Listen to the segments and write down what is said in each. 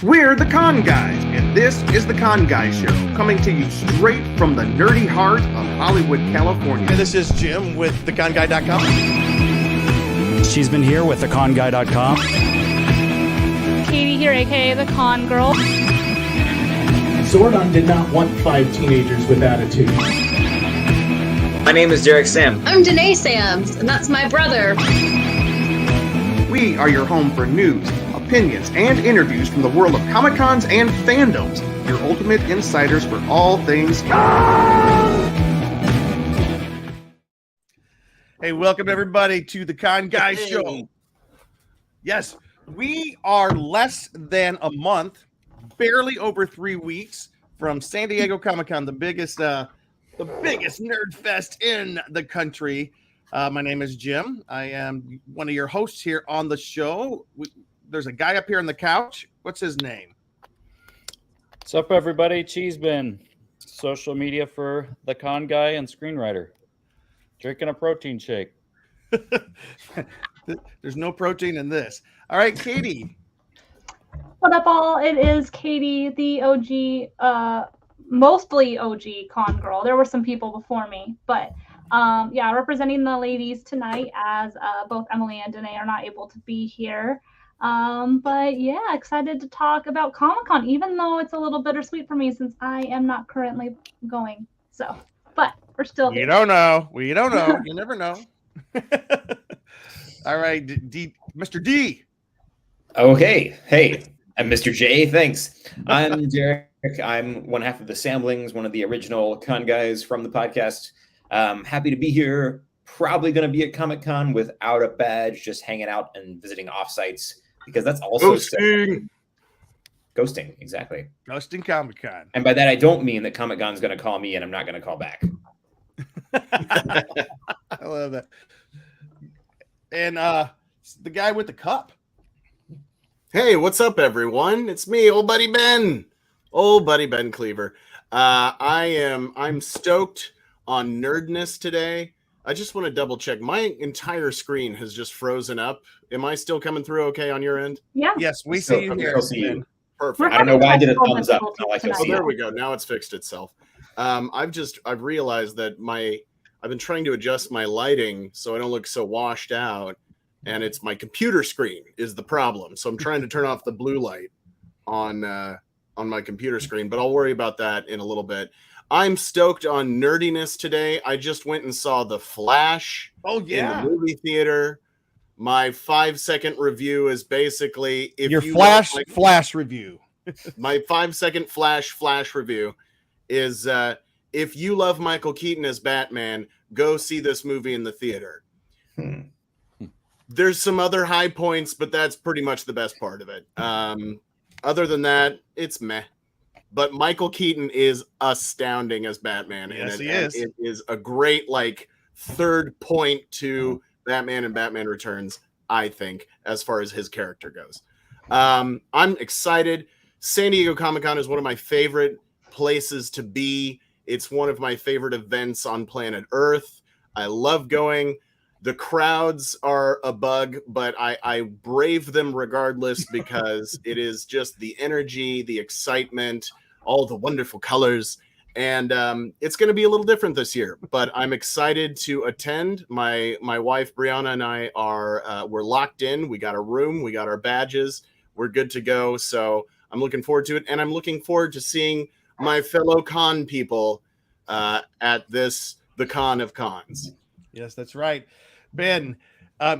We're the Con Guys, and this is the Con Guy Show, coming to you straight from the nerdy heart of Hollywood, California. Hey, this is Jim with theconguy.com. She's been here with theconguy.com. Katie here, aka the Con Girl. Zordon did not want 5 teenagers with attitude. My name is Derek Sam. I'm Danae Sams, and that's my brother. We are your home for news, opinions, and interviews from the world of Comic-Cons and fandoms. Your ultimate insiders for all things con. Hey, welcome everybody to the Con Guy Show. Yes, we are less than a month, barely over 3 weeks from San Diego Comic-Con, the biggest nerd fest in the country. My name is Jim. I am one of your hosts here on the show. There's a guy up here on the couch. What's his name? What's up, everybody? Cheesebin, social media for the Con Guy and screenwriter. Drinking a protein shake. There's no protein in this. All right, Katie. What up, all? It is Katie, the OG, mostly OG Con Girl. There were some people before me, but representing the ladies tonight as both Emily and Danae are not able to be here. But yeah, excited to talk about Comic-Con, even though it's a little bittersweet for me since I am not currently going. So, but we're still there. We don't know. You never know. All right, Mr. D. Okay. Hey, I'm Mr. J. Thanks. I'm Derek. I'm one half of the Samlings, one of the original con guys from the podcast. Happy to be here. Probably going to be at Comic-Con without a badge, just hanging out and visiting offsites, because that's also ghosting, exactly. Ghosting Comic-Con. And by that, I don't mean that Comic-Con's going to call me and I'm not going to call back. I love that. And the guy with the cup. Hey, what's up, everyone? It's me, old buddy Ben Cleaver. I'm stoked on nerdness today. I just want to double check. My entire screen has just frozen up. Am I still coming through okay on your end? Yeah. Yes, we see you here. Perfect. I don't know why I did a thumbs up. There we go. Now it's fixed itself. I've realized that I've been trying to adjust my lighting so I don't look so washed out, and it's my computer screen is the problem. So I'm trying to turn off the blue light on my computer screen, but I'll worry about that in a little bit. I'm stoked on nerdiness today. I just went and saw The Flash in the movie theater. My 5-second review is basically Flash review. My 5-second flash review is if you love Michael Keaton as Batman, go see this movie in the theater. There's some other high points, but that's pretty much the best part of it. Other than that, it's meh. But Michael Keaton is astounding as Batman. Yes, he is. It is a great third point to Batman and Batman Returns, I think, as far as his character goes. I'm excited. San Diego Comic-Con is one of my favorite places to be. It's one of my favorite events on planet Earth. I love going. The crowds are a bug, but I brave them regardless because it is just the energy, the excitement, all the wonderful colors. And it's going to be a little different this year, but I'm excited to attend. My wife, Brianna, and I we're locked in. We got a room. We got our badges. We're good to go. So I'm looking forward to it. And I'm looking forward to seeing my fellow con people at the Con of Cons. Yes, that's right. Ben,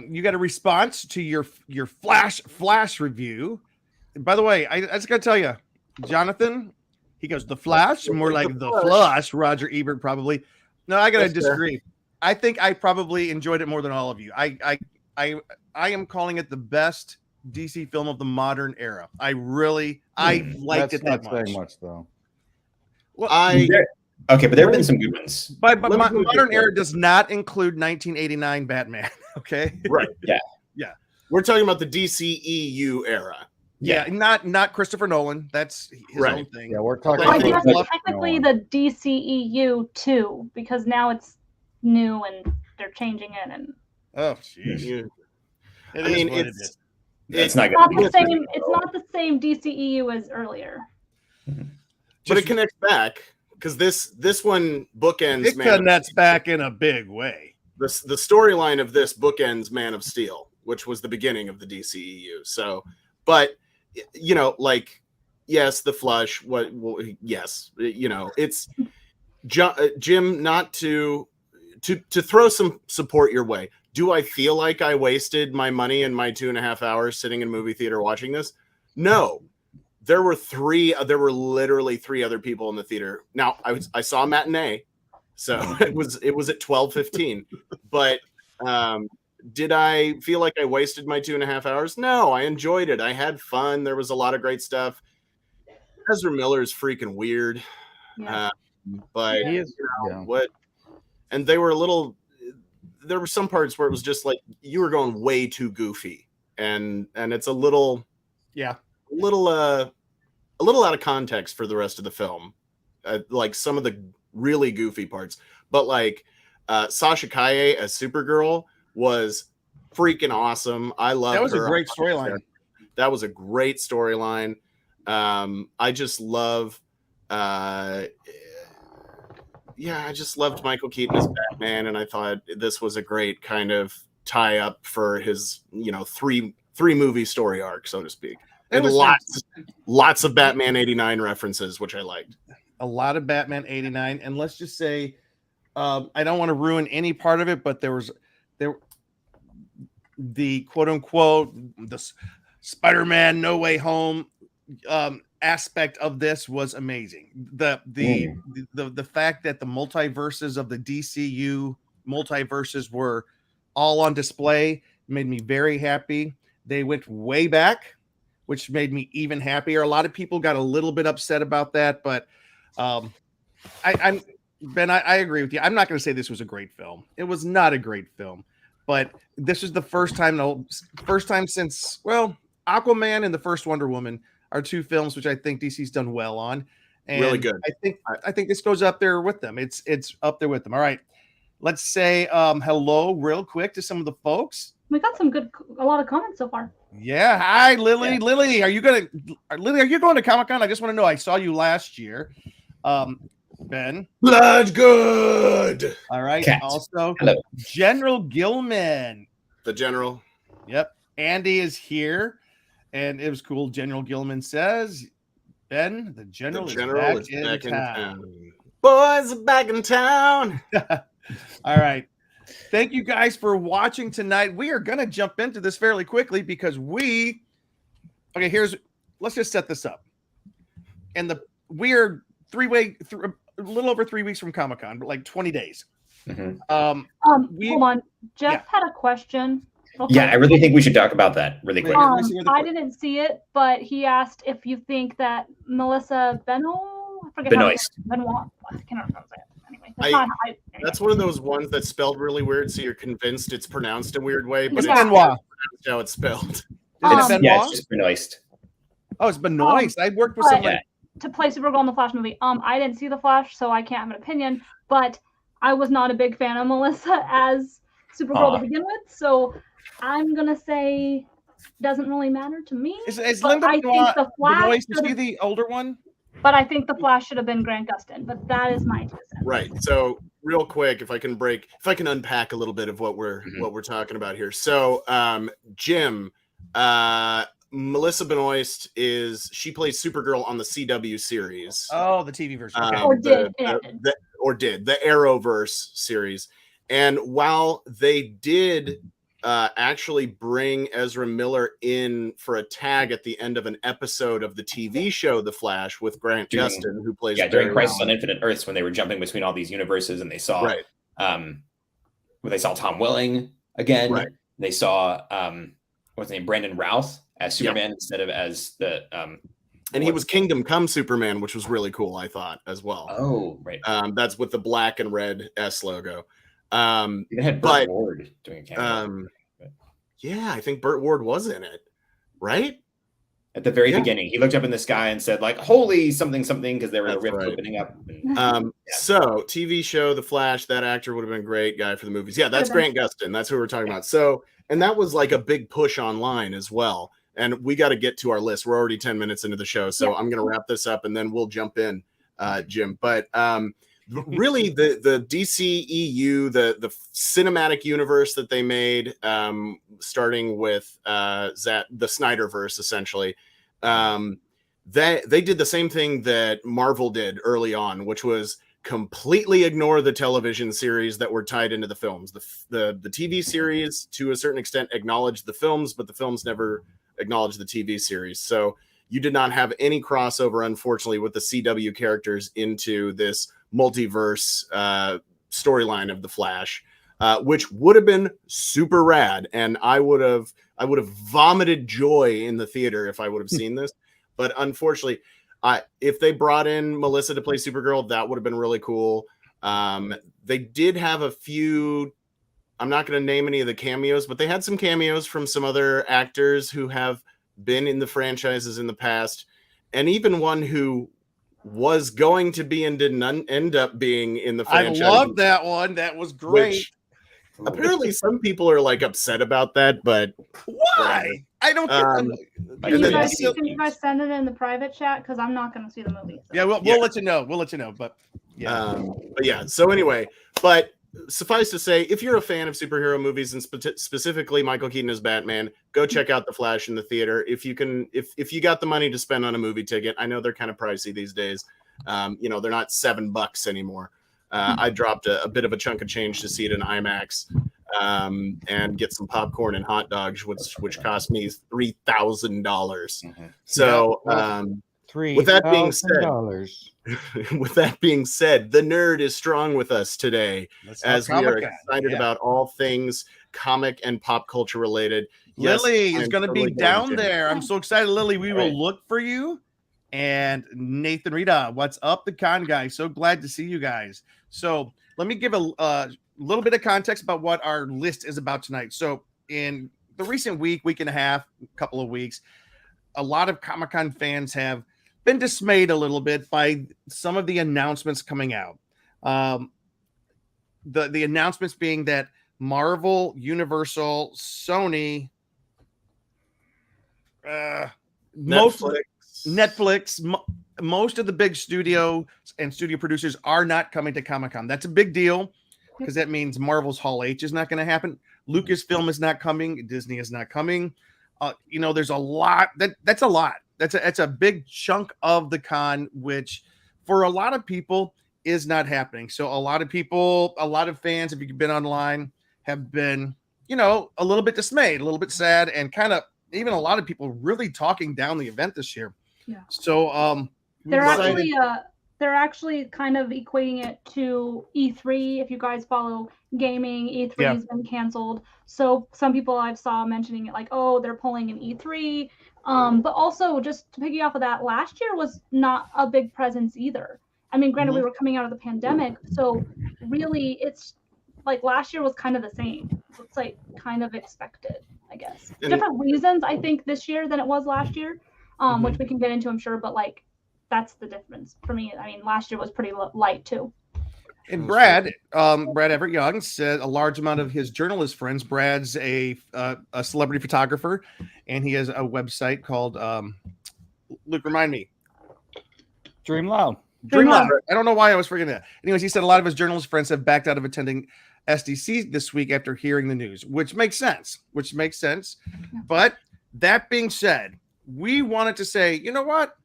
you got a response to your Flash review. By the way, I just got to tell you, Jonathan, he goes, The Flash, more like The Flush, Roger Ebert probably. No, I got to disagree. I think I probably enjoyed it more than all of you. I am calling it the best DC film of the modern era. I liked it that much. Not saying much, though. Well, okay, but there have been some good ones. But modern era does not include 1989 Batman. Okay, right? Yeah. We're talking about the DCEU era. Yeah, not Christopher Nolan. That's his own thing. Yeah, we're talking. I guess technically the DCEU too, because now it's new and they're changing it. And oh, jeez. It I is mean, what it's It's not It's not good. the same. It's not the same DCEU as earlier. but it connects back because this one bookends It Man of connects Steel. back in a big way. The storyline of this bookends Man of Steel, which was the beginning of the DCEU. So, but you know, like, yes, the Flush. Yes, you know, it's Jim. Not to throw some support your way. Do I feel like I wasted my money and my 2.5 hours sitting in a movie theater watching this? No. There were literally 3 other people in the theater. Now I saw a matinee, so it was at 12:15. But did I feel like I wasted my 2.5 hours? No, I enjoyed it. I had fun. There was a lot of great stuff. Ezra Miller is freaking weird. Yeah. But He is. what? And they were a little. There were some parts where it was just like you were going way too goofy, and it's a little out of context for the rest of the film, like some of the really goofy parts. But like Sasha Kaye as Supergirl was freaking awesome. I love That was her. a great storyline. That was a great storyline. I just love. I just loved Michael Keaton as Batman, and I thought this was a great kind of tie up for his, three movie story arc, so to speak. And lots of Batman 89 references, which I liked. A lot of Batman 89, and let's just say, I don't want to ruin any part of it, but there the quote unquote the Spider-Man No Way Home aspect of this was amazing. The fact that the multiverses of the DCU multiverses were all on display made me very happy. They went way back, which made me even happier. A lot of people got a little bit upset about that, but I agree with you. I'm not going to say this was a great film. It was not a great film, but this is the first time since, well, Aquaman and the first Wonder Woman are 2 films which I think DC's done well on. And really good. I think this goes up there with them. It's up there with them. All right. Let's say hello real quick to some of the folks. We got a lot of comments so far. Yeah. Hi, Lily. Yeah. Lily, are you going to Comic-Con? I just want to know. I saw you last year. Ben. Blood good. All right. Cat. Also, Hello. General Gilman. The General. Yep. Andy is here. And it was cool. General Gilman says, Ben, the General is back in town. Boys are back in town. All right. Thank you guys for watching tonight. We are going to jump into this fairly quickly because let's just set this up. And we are a little over 3 weeks from Comic-Con, but like 20 days. Mm-hmm. Hold on. Jeff had a question. Okay. Yeah, I really think we should talk about that really quick. I didn't see it, but he asked if you think that Melissa Benoist. Benoit. I cannot pronounce it. Anyway, that's one of those ones that's spelled really weird, so you're convinced it's pronounced a weird way, but It's it's Benoit. not pronounced how it's spelled. It's just Benoist. Oh, it's Benoist. I worked with someone. To play Supergirl in the Flash movie. I didn't see the Flash, so I can't have an opinion. But I was not a big fan of Melissa as Supergirl to begin with, so I'm gonna say doesn't really matter to me. Is but Linda I think the Flash Benoist, is he the older one? But I think the Flash should have been Grant Gustin. But that is my 2 cents. Right. So real quick, if I can unpack a little bit of what we're talking about here. So Jim, Melissa Benoist she plays Supergirl on the CW series. Oh, the TV version. Okay. The Arrowverse series. And while they did actually bring Ezra Miller in for a tag at the end of an episode of the TV show The Flash with Grant Gustin, who plays during Crisis on Infinite Earths, when they were jumping between all these universes, and they saw they saw Tom Welling again. Right. They saw what's his name, Brandon Routh as Superman instead of as the and he was Kingdom Come Superman, which was really cool, I thought, as well. Oh, right. That's with the black and red S logo. They had Burt Ward doing a cameo. Yeah, I think Burt Ward was in it, right? At the very Yeah. beginning, he looked up in the sky and said, like, "Holy something something," because there was a That's rift right. opening up. And, So TV show The Flash, that actor would have been a great guy for the movies. Yeah, that's Grant Gustin. That's who we're talking about. So, and that was like a big push online as well. And we got to get to our list. We're already 10 minutes into the show, so I'm going to wrap this up and then we'll jump in, Jim. But really, the DCEU, the cinematic universe that they made, starting with the Snyderverse, essentially. They did the same thing that Marvel did early on, which was completely ignore the television series that were tied into the films. The TV series, to a certain extent, acknowledged the films, but the films never acknowledged the TV series. So you did not have any crossover, unfortunately, with the CW characters into this multiverse storyline of the Flash, which would have been super rad, and I would have vomited joy in the theater if I would have seen this. But unfortunately, if they brought in Melissa to play Supergirl, that would have been really cool. They did have a few. I'm not going to name any of the cameos, but they had some cameos from some other actors who have been in the franchises in the past, and even one who was going to be and didn't end up being in the franchise. I love that one. That was great. Apparently, some people are like upset about that, but why? I don't. Can you guys send it in the private chat? Because I'm not going to see the movie. So. Yeah, we'll let you know. We'll let you know. But yeah, So anyway, but suffice to say, if you're a fan of superhero movies and specifically Michael Keaton as Batman, go check out The Flash in the theater. If you can, if you got the money to spend on a movie ticket, I know they're kind of pricey these days. They're not $7 anymore. I dropped a bit of a chunk of change to see it in IMAX and get some popcorn and hot dogs, which cost me $3,000. Mm-hmm. So with that being said, the nerd is strong with us today as we are excited about all things comic and pop culture related. Lily is going to be down there. I'm so excited, Lily. We will look for you. And Nathan Rita, what's up, the con guy? So glad to see you guys. So let me give a little bit of context about what our list is about tonight. So in the recent week and a half, couple of weeks, a lot of Comic-Con fans have been dismayed a little bit by some of the announcements coming out. The announcements being that Marvel, Universal, Sony, Netflix, most of the big studios and studio producers are not coming to Comic-Con. That's a big deal because that means Marvel's Hall H is not going to happen. Lucasfilm is not coming. Disney is not coming. There's a lot. That's a lot. That's a big chunk of the con, which for a lot of people is not happening. So a lot of people, a lot of fans, if you've been online, have been, a little bit dismayed, a little bit sad, and kind of even a lot of people really talking down the event this year. Yeah. So they're actually kind of equating it to E3. If you guys follow gaming, E3 has been canceled. So some people I've saw mentioning it like, oh, they're pulling an E3. But also just to piggy off of that, last year was not a big presence either. I mean, granted, we were coming out of the pandemic, so really it's like last year was kind of the same. So it's like kind of expected, I guess. Different reasons, I think, this year than it was last year, which we can get into, I'm sure, but like that's the difference for me. I mean, last year was pretty light too. And Brad Everett Young said a large amount of his journalist friends. Brad's a celebrity photographer, and he has a website called Luke. Remind me. Dream Loud. I don't know why I was forgetting that. Anyways, he said a lot of his journalist friends have backed out of attending SDC this week after hearing the news, which makes sense. But that being said, we wanted to say, you know what?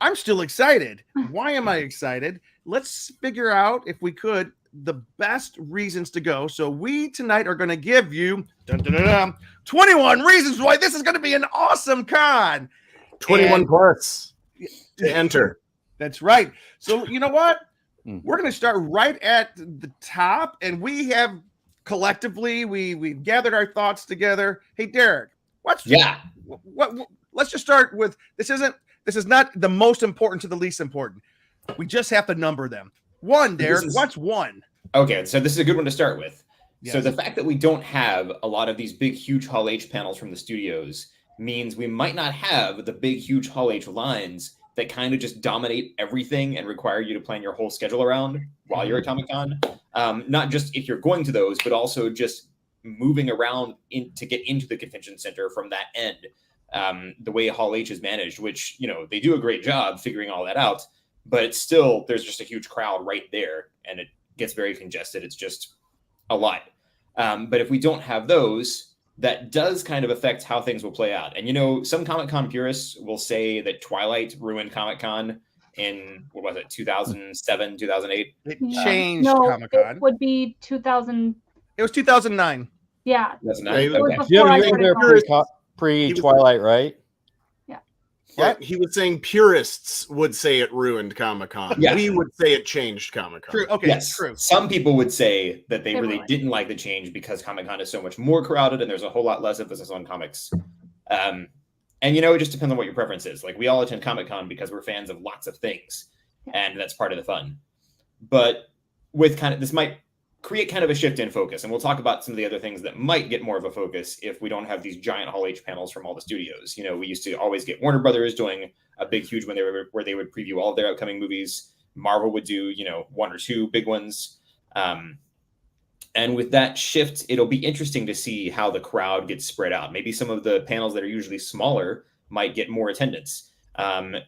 I'm still excited. Why am I excited? Let's figure out, if we could, the best reasons to go. So we tonight are going to give you 21 reasons why this is going to be an awesome con. 21 plus to enter. That's right. So you know what? We're going to start right at the top, and we have collectively we've gathered our thoughts together. Hey, Derek, let's just start with this. This is not the most important to the least important. We just have to number them. One, Derek. What's one? Okay, so this is a good one to start with. Yes. So the fact that we don't have a lot of these big, huge Hall H panels from the studios means we might not have the big, huge Hall H lines that kind of just dominate everything and require you to plan your whole schedule around while you're at Comic-Con. Not just if you're going to those, but also just moving around to get into the convention center from that end. The way Hall H is managed, which, you know, they do a great job figuring all that out, but it's still, there's just a huge crowd right there and it gets very congested. It's just a lot. But if we don't have those, that does kind of affect how things will play out. And, you know, some Comic-Con purists will say that Twilight ruined Comic-Con in, what was it, 2007, 2008? It changed No, Comic-Con. it would be 2000. It was 2009. Yeah. 2009? Yeah, It was Okay. before I You were started there going. pre-Twilight, right? Yeah, he was saying purists would say it ruined Comic-Con. Yeah. We would say it changed Comic-Con. True. Okay. Yes. True. Some people would say that they They really ruined. didn't like the change because Comic-Con is so much more crowded and there's a whole lot less emphasis on comics. And, you know, it just depends on what your preference is. Like, we all attend Comic-Con because we're fans of lots of things, and that's part of the fun. But with this might create kind of a shift in focus, and we'll talk about some of the other things that might get more of a focus if we don't have these giant Hall H panels from all the studios. You know, we used to always get Warner Brothers doing a big, huge one where they would preview all of their upcoming movies. Marvel would do, you know, one or two big ones. And with that shift, it'll be interesting to see how the crowd gets spread out. Maybe some of the panels that are usually smaller might get more attendance.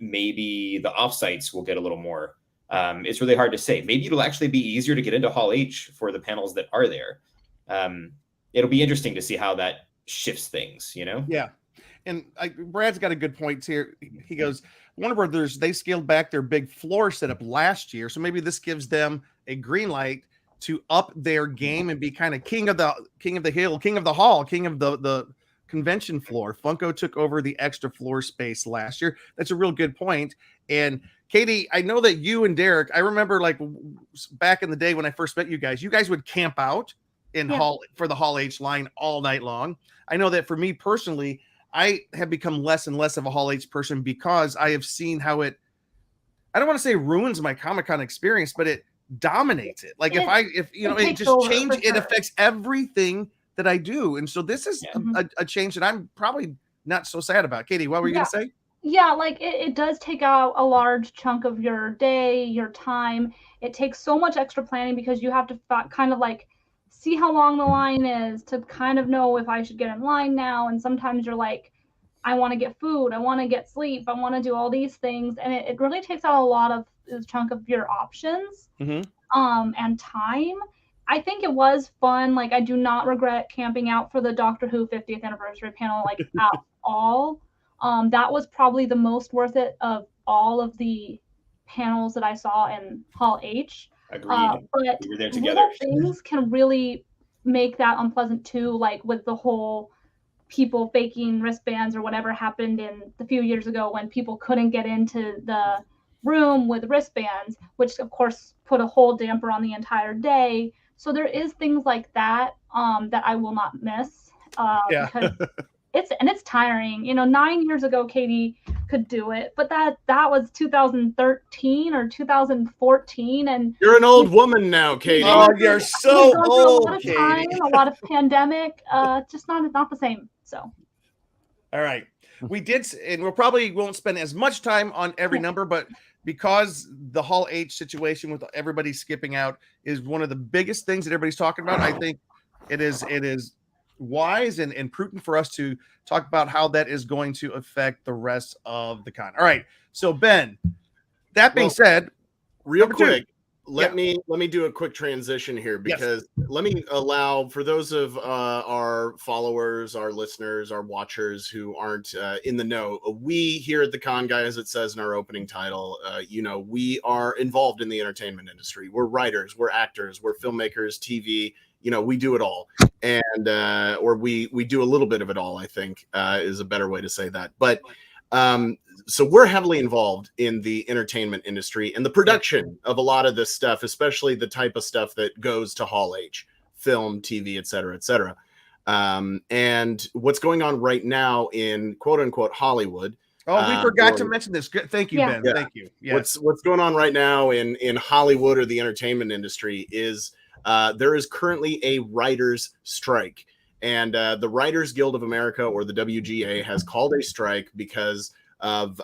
Maybe the offsites will get a little more. It's really hard to say. Maybe it'll actually be easier to get into Hall H for the panels that are there. It'll be interesting to see how that shifts things, you know? Yeah. And Brad's got a good point here. He goes, Warner Brothers, they scaled back their big floor setup last year. So maybe this gives them a green light to up their game and be kind of king of the hill, king of the hall, king of the convention floor. Funko took over the extra floor space last year. That's a real good point. And Katie, I know that you and Derek, I remember like back in the day when I first met you guys would camp out in Hall for the Hall H line all night long. I know that for me personally, I have become less and less of a Hall H person because I have seen how I don't want to say ruins my Comic-Con experience, but it dominates it. Like if you know, it takes just over, change, for it sure. affects everything that I do. And so this is a change that I'm probably not so sad about. Katie, what were you going to say? Yeah, like it does take out a large chunk of your day, your time. It takes so much extra planning because you have to kind of like see how long the line is to kind of know if I should get in line now. And sometimes you're like, I want to get food, I want to get sleep, I want to do all these things. And it really takes out a lot of a chunk of your options and time. I think it was fun. Like, I do not regret camping out for the Doctor Who 50th anniversary panel, like at all. That was probably the most worth it of all of the panels that I saw in Hall H. Agreed. But We were there together. little things can really make that unpleasant too, like with the whole people faking wristbands or whatever happened in a few years ago when people couldn't get into the room with wristbands, which of course put a whole damper on the entire day. So there is things like that that I will not miss because it's tiring. You know, 9 years ago, Katie could do it, but that was 2013 or 2014, and You're an old woman now, Katie. Oh, you're so old, a lot of Katie. time, a lot of pandemic, just not the same. So. All right. We did, and we probably won't spend as much time on every number, but because the Hall H situation with everybody skipping out is one of the biggest things that everybody's talking about, I think it is wise and prudent for us to talk about how that is going to affect the rest of the con. All right. So Ben, that being said, real number two. quick, let me do a quick transition here because let me allow for those of our followers, our listeners, our watchers who aren't in the know. We here at the Con Guy, as it says in our opening title, you know, we are involved in the entertainment industry. We're writers, we're actors, we're filmmakers, TV. You know, we do it all, and or we do a little bit of it all. I think is a better way to say that, but. So we're heavily involved in the entertainment industry and the production of a lot of this stuff, especially the type of stuff that goes to Hall H, film, TV, et cetera, et cetera. And what's going on right now in quote unquote Hollywood. Oh, we forgot to mention this. Thank you, Ben. Yeah. Thank you. Yes. What's going on right now in Hollywood or the entertainment industry is there is currently a writer's strike. And the Writers Guild of America, or the WGA, has called a strike because of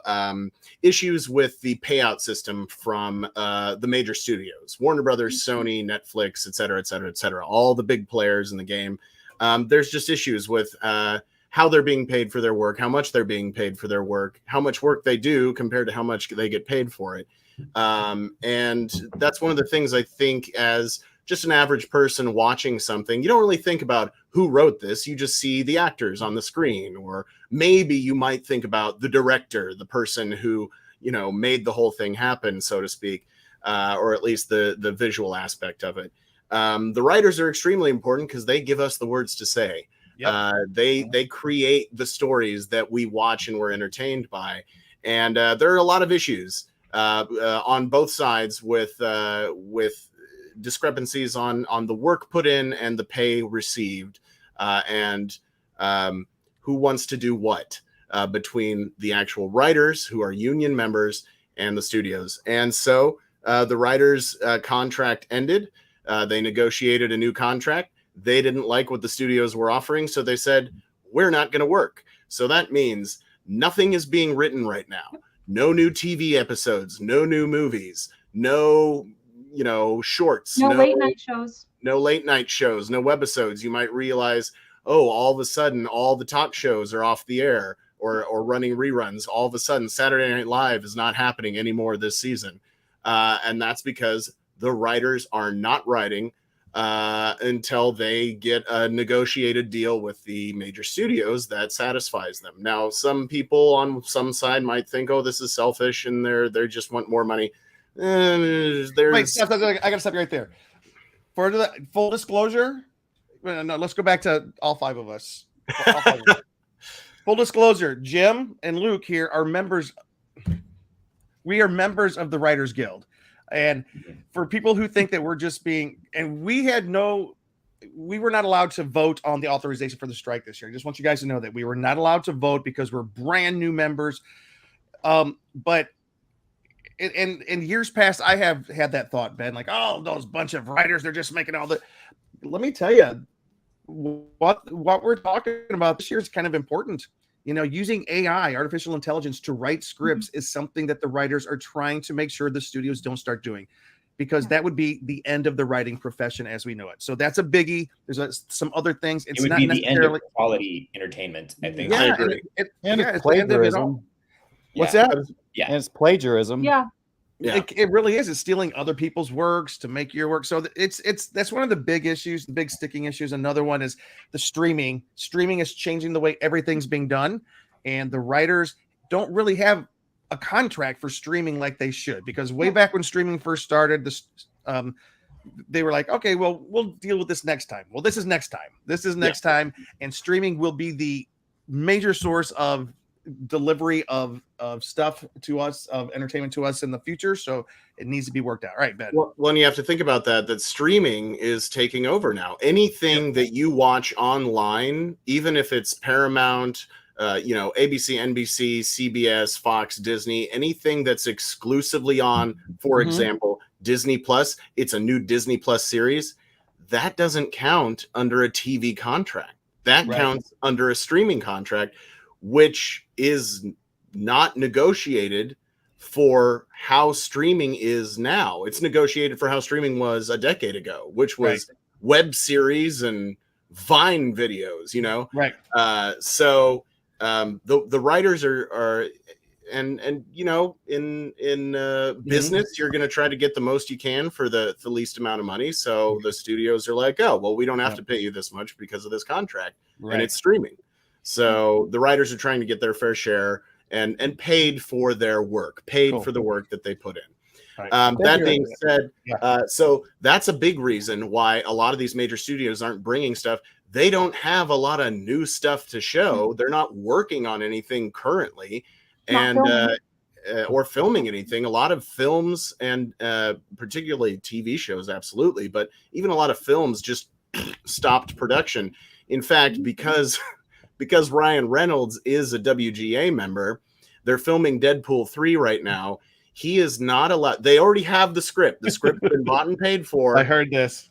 issues with the payout system from the major studios, Warner Brothers, Sony, Netflix, et cetera, et cetera, et cetera, all the big players in the game. There's just issues with how they're being paid for their work, how much they're being paid for their work, how much work they do compared to how much they get paid for it. And that's one of the things I think, as just an average person watching something, you don't really think about who wrote this. You just see the actors on the screen, or maybe you might think about the director, the person who, made the whole thing happen, so to speak, or at least the visual aspect of it. The writers are extremely important because they give us the words to say. Yep. They create the stories that we watch and we're entertained by. And there are a lot of issues on both sides with discrepancies on the work put in and the pay received, and who wants to do what between the actual writers, who are union members, and the studios. And so the writers' contract ended. They negotiated a new contract. They didn't like what the studios were offering, so they said, we're not going to work. So that means nothing is being written right now. No new TV episodes, no new movies, no shorts, no late night shows, no webisodes. You might realize, all of a sudden all the talk shows are off the air or running reruns. All of a sudden Saturday Night Live is not happening anymore this season, and that's because the writers are not writing until they get a negotiated deal with the major studios that satisfies them. Now, some people on some side might think, this is selfish, and they just want more money. Wait, Steph, I gotta stop you right there. For the full disclosure, no, let's go back to all five of us. Full disclosure, Jim and Luke here are members. We are members of the Writers Guild. And for people who think that we're just being, and we were not allowed to vote on the authorization for the strike this year. I just want you guys to know that we were not allowed to vote because we're brand new members. But in years past, I have had that thought, Ben, like, those bunch of writers, they're just making all the. Let me tell you, what we're talking about this year is kind of important. Using AI, artificial intelligence, to write scripts is something that the writers are trying to make sure the studios don't start doing, because that would be the end of the writing profession as we know it. So that's a biggie. There's some other things. It would be the end of quality entertainment, I think. Yeah, I agree. It's plagiarism. What's that? Yeah, and it's plagiarism. Yeah. Yeah. It really is. It's stealing other people's works to make your work. So that's one of the big issues, the big sticking issues. Another one is the streaming. Streaming is changing the way everything's being done, and the writers don't really have a contract for streaming like they should. Because way back when streaming first started, they were like, okay, well, we'll deal with this next time. Well, this is next time. This is next time, and streaming will be the major source of delivery of stuff to us, of entertainment to us in the future. So it needs to be worked out. All right, Ben. Well, and you have to think about that streaming is taking over now. Anything that you watch online, even if it's Paramount, ABC, NBC, CBS, Fox, Disney, anything that's exclusively on, for example, Disney Plus, it's a new Disney Plus series, that doesn't count under a TV contract. That counts under a streaming contract, which is not negotiated for how streaming is now. It's negotiated for how streaming was a decade ago, which was web series and Vine videos, Right. So the writers are in business, you're going to try to get the most you can for the least amount of money. So the studios are like, we don't have to pay you this much because of this contract, and it's streaming. So the writers are trying to get their fair share and paid for their work, for the work that they put in. Right. That being said, so that's a big reason why a lot of these major studios aren't bringing stuff. They don't have a lot of new stuff to show. They're not working on anything currently, or filming anything. A lot of films, and particularly TV shows, absolutely, but even a lot of films just stopped production. In fact, because Ryan Reynolds is a WGA member, they're filming Deadpool 3 right now. He is not allowed. They already have the script. The script has been bought and paid for. I heard this.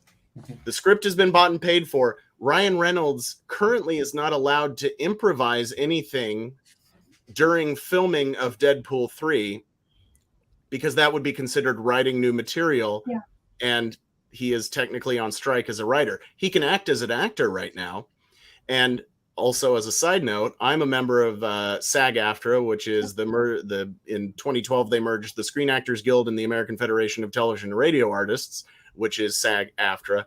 The script has been bought and paid for. Ryan Reynolds currently is not allowed to improvise anything during filming of Deadpool 3 because that would be considered writing new material. Yeah. And he is technically on strike as a writer. He can act as an actor right now. And also, as a side note, I'm a member of SAG-AFTRA, which is in 2012 they merged the Screen Actors Guild and the American Federation of Television and Radio Artists, which is SAG-AFTRA.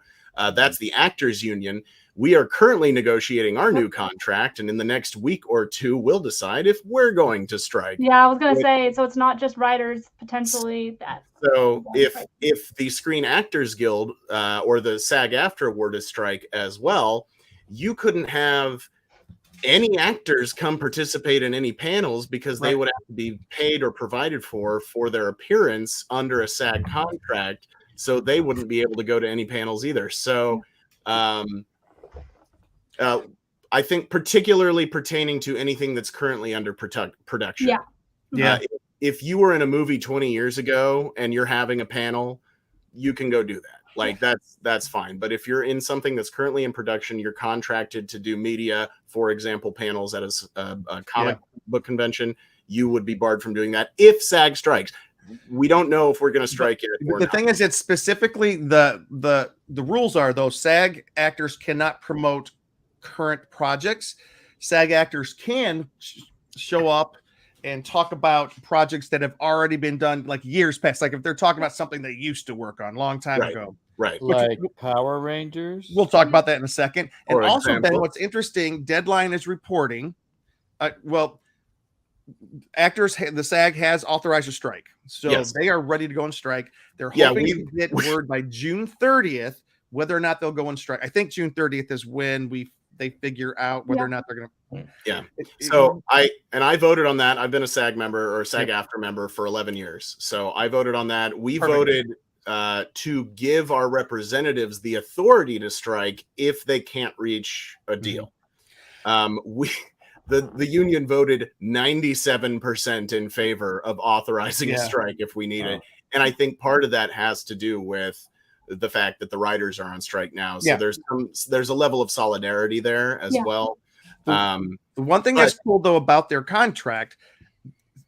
That's the actors union. We are currently negotiating our new contract, and in the next week or two, we'll decide if we're going to strike. Yeah, I was gonna say, so it's not just writers potentially that. So if the Screen Actors Guild or the SAG-AFTRA were to strike as well, you couldn't have any actors come participate in any panels because they would have to be paid or provided for their appearance under a SAG contract. So they wouldn't be able to go to any panels either. So I think particularly pertaining to anything that's currently under production. Yeah. If you were in a movie 20 years ago and you're having a panel, you can go do that. Like that's fine. But if you're in something that's currently in production, you're contracted to do media, for example, panels at a comic book convention, you would be barred from doing that if SAG strikes. We don't know if we're going to strike it. The thing is, it's specifically the rules are, though, SAG actors cannot promote current projects. SAG actors can show up and talk about projects that have already been done like years past. Like if they're talking about something they used to work on a long time ago. Right. Like Power Rangers. We'll talk about that in a second. And also, example. Ben, what's interesting, Deadline is reporting, actors, the SAG has authorized a strike. So they are ready to go on strike. They're hoping to get word by June 30th whether or not they'll go on strike. I think June 30th is when they figure out whether or not they're going to. Yeah. So I voted on that. I've been a SAG member or SAG-AFTRA member for 11 years. So I voted on that. We voted to give our representatives the authority to strike if they can't reach a deal. The union voted 97% in favor of authorizing a strike if we need it. And I think part of that has to do with the fact that the writers are on strike now. So there's a level of solidarity there as well. The one thing that's cool though about their contract,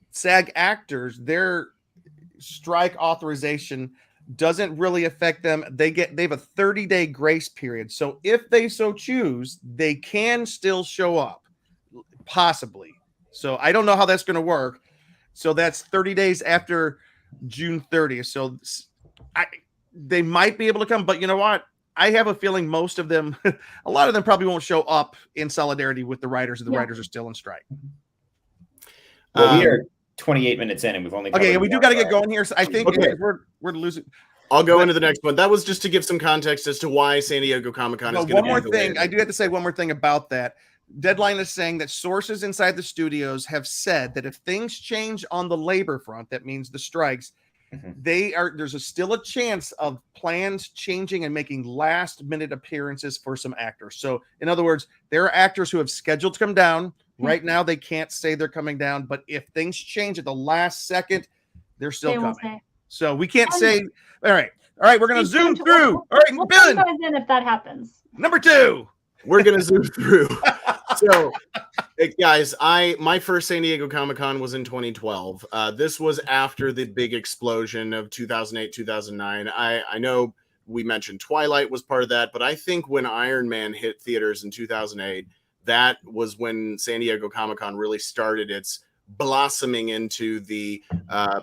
SAG actors, their strike authorization doesn't really affect them. They have a 30-day grace period. So if they so choose, they can still show up, possibly. So I don't know how that's going to work. So that's 30 days after June 30th. So they might be able to come, but you know what? I have a feeling most of them, a lot of them probably won't show up in solidarity with the writers, and the writers are still on strike. Well, we are 28 minutes in, and we've only we do got to get going here. So I think we're losing. I'll go into the next one. That was just to give some context as to why San Diego Comic-Con is going to be one more thing. I do have to say one more thing about that. Deadline is saying that sources inside the studios have said that if things change on the labor front, that means the strikes, there's still a chance of plans changing and making last minute appearances for some actors. So in other words, there are actors who have scheduled to come down right now. They can't say they're coming down, but if things change at the last second, they're still coming. So we can't say, all right, we're going to zoom through. All right, Ben, if that happens. Number 2, we're going to zoom through. So, guys, my first San Diego Comic-Con was in 2012. This was after the big explosion of 2008, 2009. I know we mentioned Twilight was part of that, but I think when Iron Man hit theaters in 2008, that was when San Diego Comic-Con really started its blossoming into the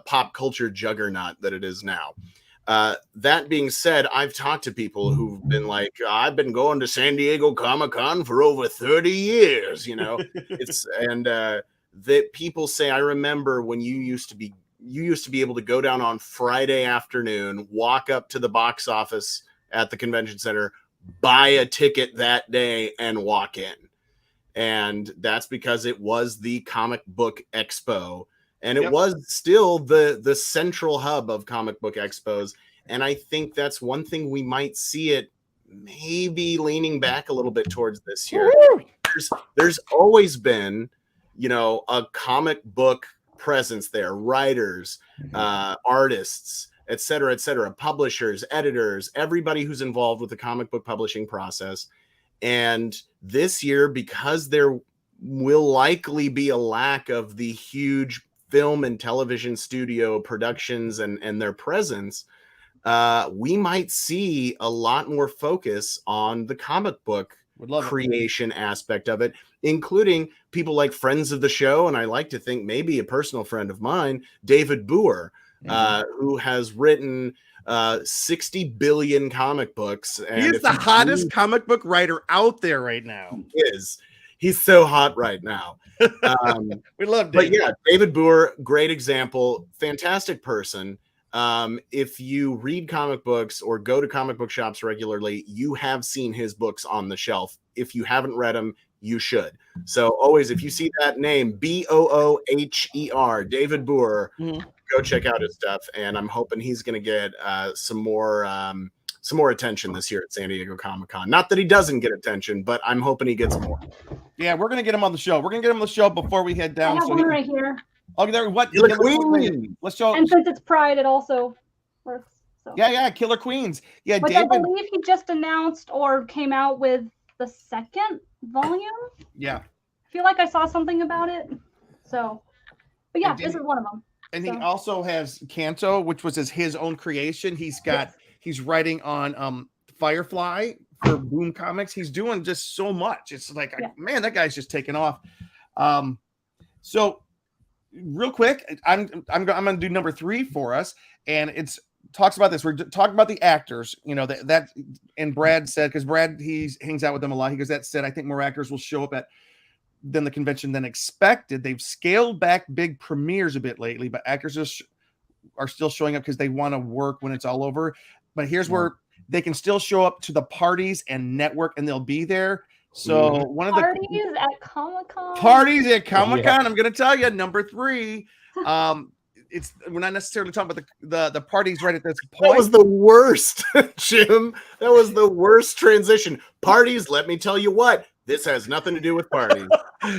pop culture juggernaut that it is now. That being said, I've talked to people who've been like, I've been going to San Diego Comic-Con for over 30 years, that people say, I remember when you used to be able to go down on Friday afternoon, walk up to the box office at the convention center, buy a ticket that day and walk in. And that's because it was the comic book expo. And it was still the central hub of comic book expos. And I think that's one thing we might see it maybe leaning back a little bit towards this year. There's always been, a comic book presence there, writers, artists, et cetera, publishers, editors, everybody who's involved with the comic book publishing process. And this year, because there will likely be a lack of the huge film and television studio productions and their presence, we might see a lot more focus on the comic book creation aspect of it, including people like friends of the show, and I like to think maybe a personal friend of mine, David Boer, who has written 60 billion comic books. And he is the hottest comic book writer out there right now. He's so hot right now. We love David. But yeah, David Boer, great example, fantastic person. If you read comic books or go to comic book shops regularly, you have seen his books on the shelf. If you haven't read them, you should. So always, if you see that name, Booher, David Boer, go check out his stuff. And I'm hoping he's going to get some more attention this year at San Diego Comic-Con. Not that he doesn't get attention, but I'm hoping he gets more. Yeah, we're going to get him on the show. We're going to get him on the show before we head down. I have one right here. Oh, there. What? Killer Queen. Let's show. And since it's Pride, it also works. So. Yeah, Killer Queens. Yeah, which David. I believe he just announced or came out with the second volume. Yeah. I feel like I saw something about it. So, but yeah, this is one of them. And he also has Kanto, which was his own creation. He's writing on Firefly for Boom Comics. He's doing just so much. It's like, man, that guy's just taking off. So real quick, I'm going to do number 3 for us, and it's talks about this. We're talking about the actors, that and Brad said, because Brad, he hangs out with them a lot. He goes, that said, I think more actors will show up than the convention than expected. They've scaled back big premieres a bit lately, but actors are still showing up because they want to work when it's all over. But here's where they can still show up to the parties and network, and they'll be there. So one of the parties at Comic-Con. Parties at Comic-Con. I'm going to tell you, number 3. We're not necessarily talking about the parties right at this point. That was the worst, Jim. That was the worst transition. Parties. Let me tell you what. This has nothing to do with parties.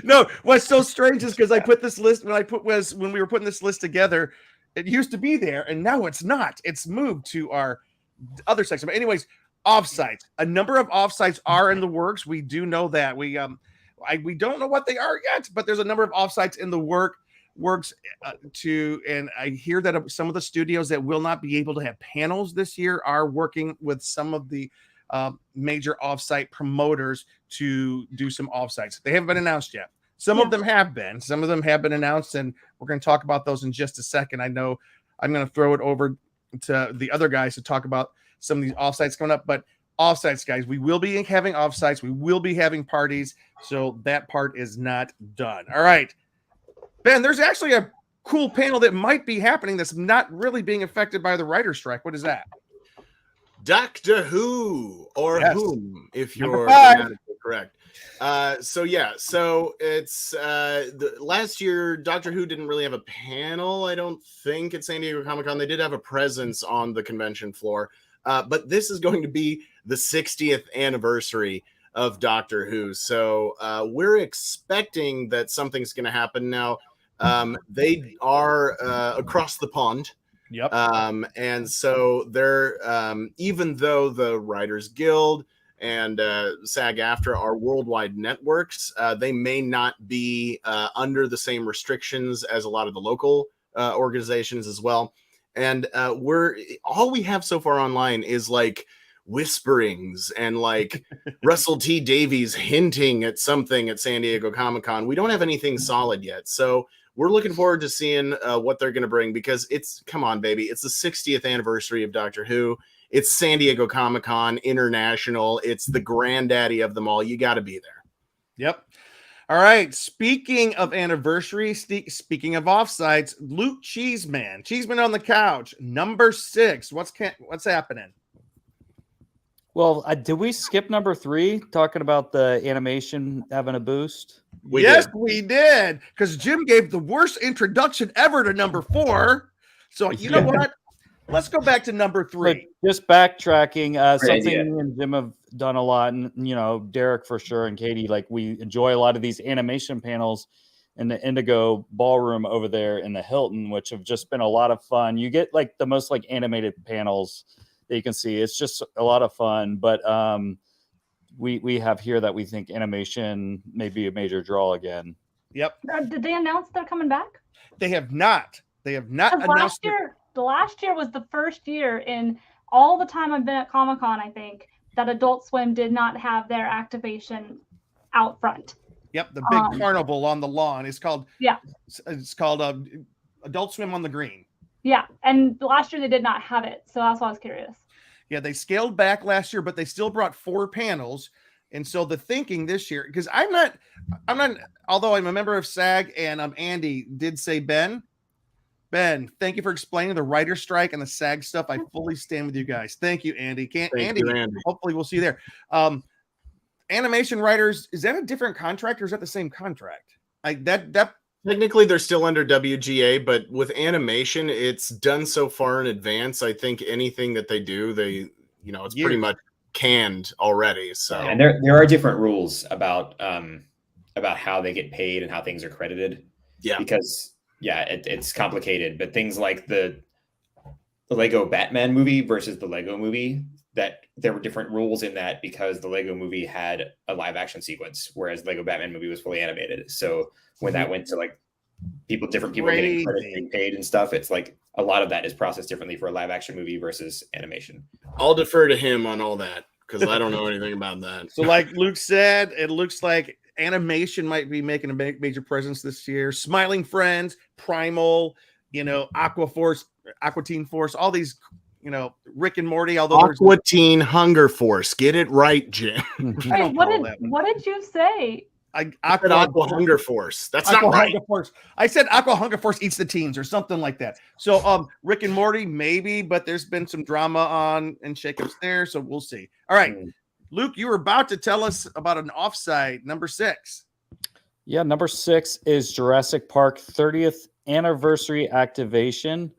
No, what's so strange is because I put this list when we were putting this list together. It used to be there, and now it's not. It's moved to our other section. But anyways, offsites. A number of offsites are in the works. We do know that. We don't know what they are yet, but there's a number of offsites in the works and I hear that some of the studios that will not be able to have panels this year are working with some of the major offsite promoters to do some offsites. They haven't been announced yet. Some of them have been. Some of them have been announced, and we're going to talk about those in just a second. I know I'm going to throw it over to the other guys to talk about some of these offsites coming up, but offsites, guys, we will be having offsites. We will be having parties, so that part is not done. All right. Ben, there's actually a cool panel that might be happening that's not really being affected by the writer's strike. What is that? Doctor Who, or Whom, if you're correct. So it's last year, Doctor Who didn't really have a panel, I don't think, at San Diego Comic-Con. They did have a presence on the convention floor, but this is going to be the 60th anniversary of Doctor Who. So we're expecting that something's going to happen now. They are across the pond. Yep. And so they're even though the Writers Guild and SAG-AFTRA are worldwide networks, they may not be under the same restrictions as a lot of the local organizations as well. And all we have so far online is like whisperings and like Russell T Davies hinting at something at San Diego Comic-Con. We don't have anything solid yet. So we're looking forward to seeing what they're going to bring, because come on, baby. It's the 60th anniversary of Doctor Who. It's San Diego Comic-Con International. It's the granddaddy of them all. You got to be there. Yep. All right. Speaking of anniversary, speaking of offsites, Luke Cheeseman on the couch, number 6. What's happening? Well, did we skip number 3 talking about the animation having a boost? We did, because Jim gave the worst introduction ever to number 4. So you know what? Let's go back to number 3. But just backtracking, something me and Jim have done a lot, and Derek for sure, and Katie, like we enjoy a lot of these animation panels in the Indigo Ballroom over there in the Hilton, which have just been a lot of fun. You get like the most like animated panels that you can see. It's just a lot of fun. But we have here that we think animation may be a major draw again. Yep. Did they announce they're coming back? They have not. They have not 'Cause announced. last year was the first year in all the time I've been at Comic-Con, I think, that Adult Swim did not have their activation out front. Yep, the big carnival on the lawn. It's called. Yeah. It's called Adult Swim on the Green. Yeah, and last year they did not have it, so that's why I was curious. Yeah, they scaled back last year, but they still brought 4 panels. And so the thinking this year, because I'm not, although I'm a member of SAG and Andy did say, Ben, thank you for explaining the writer strike and the SAG stuff. I fully stand with you guys. Thank you, Andy. Andy. Hopefully we'll see you there. Animation writers, is that a different contract or is that the same contract? Like that Technically, they're still under WGA, but with animation, it's done so far in advance. I think anything that they do, it's pretty much canned already. So, and there are different rules about how they get paid and how things are credited. Yeah, because it's complicated. But things like the Lego Batman movie versus the Lego movie, that there were different rules in that because the Lego movie had a live action sequence, whereas Lego Batman movie was fully animated. So when that went to like different people getting credit, getting paid and stuff, it's like a lot of that is processed differently for a live action movie versus animation. I'll defer to him on all that because I don't know anything about that. So like Luke said, it looks like animation might be making a major presence this year. Smiling Friends, Primal, Aqua Teen Force, all these, Rick and Morty. Although Aqua Teen Hunger Force, get it right, Jim. Wait, what did you say? Aqua Hunger Force. That's not right. Hunger Force. I said Aqua Hunger Force eats the teens or something like that. So Rick and Morty, maybe, but there's been some drama on and shakeups there, so we'll see. All right. Luke, you were about to tell us about an offsite, number 6. Yeah, number 6 is Jurassic Park 30th anniversary activation.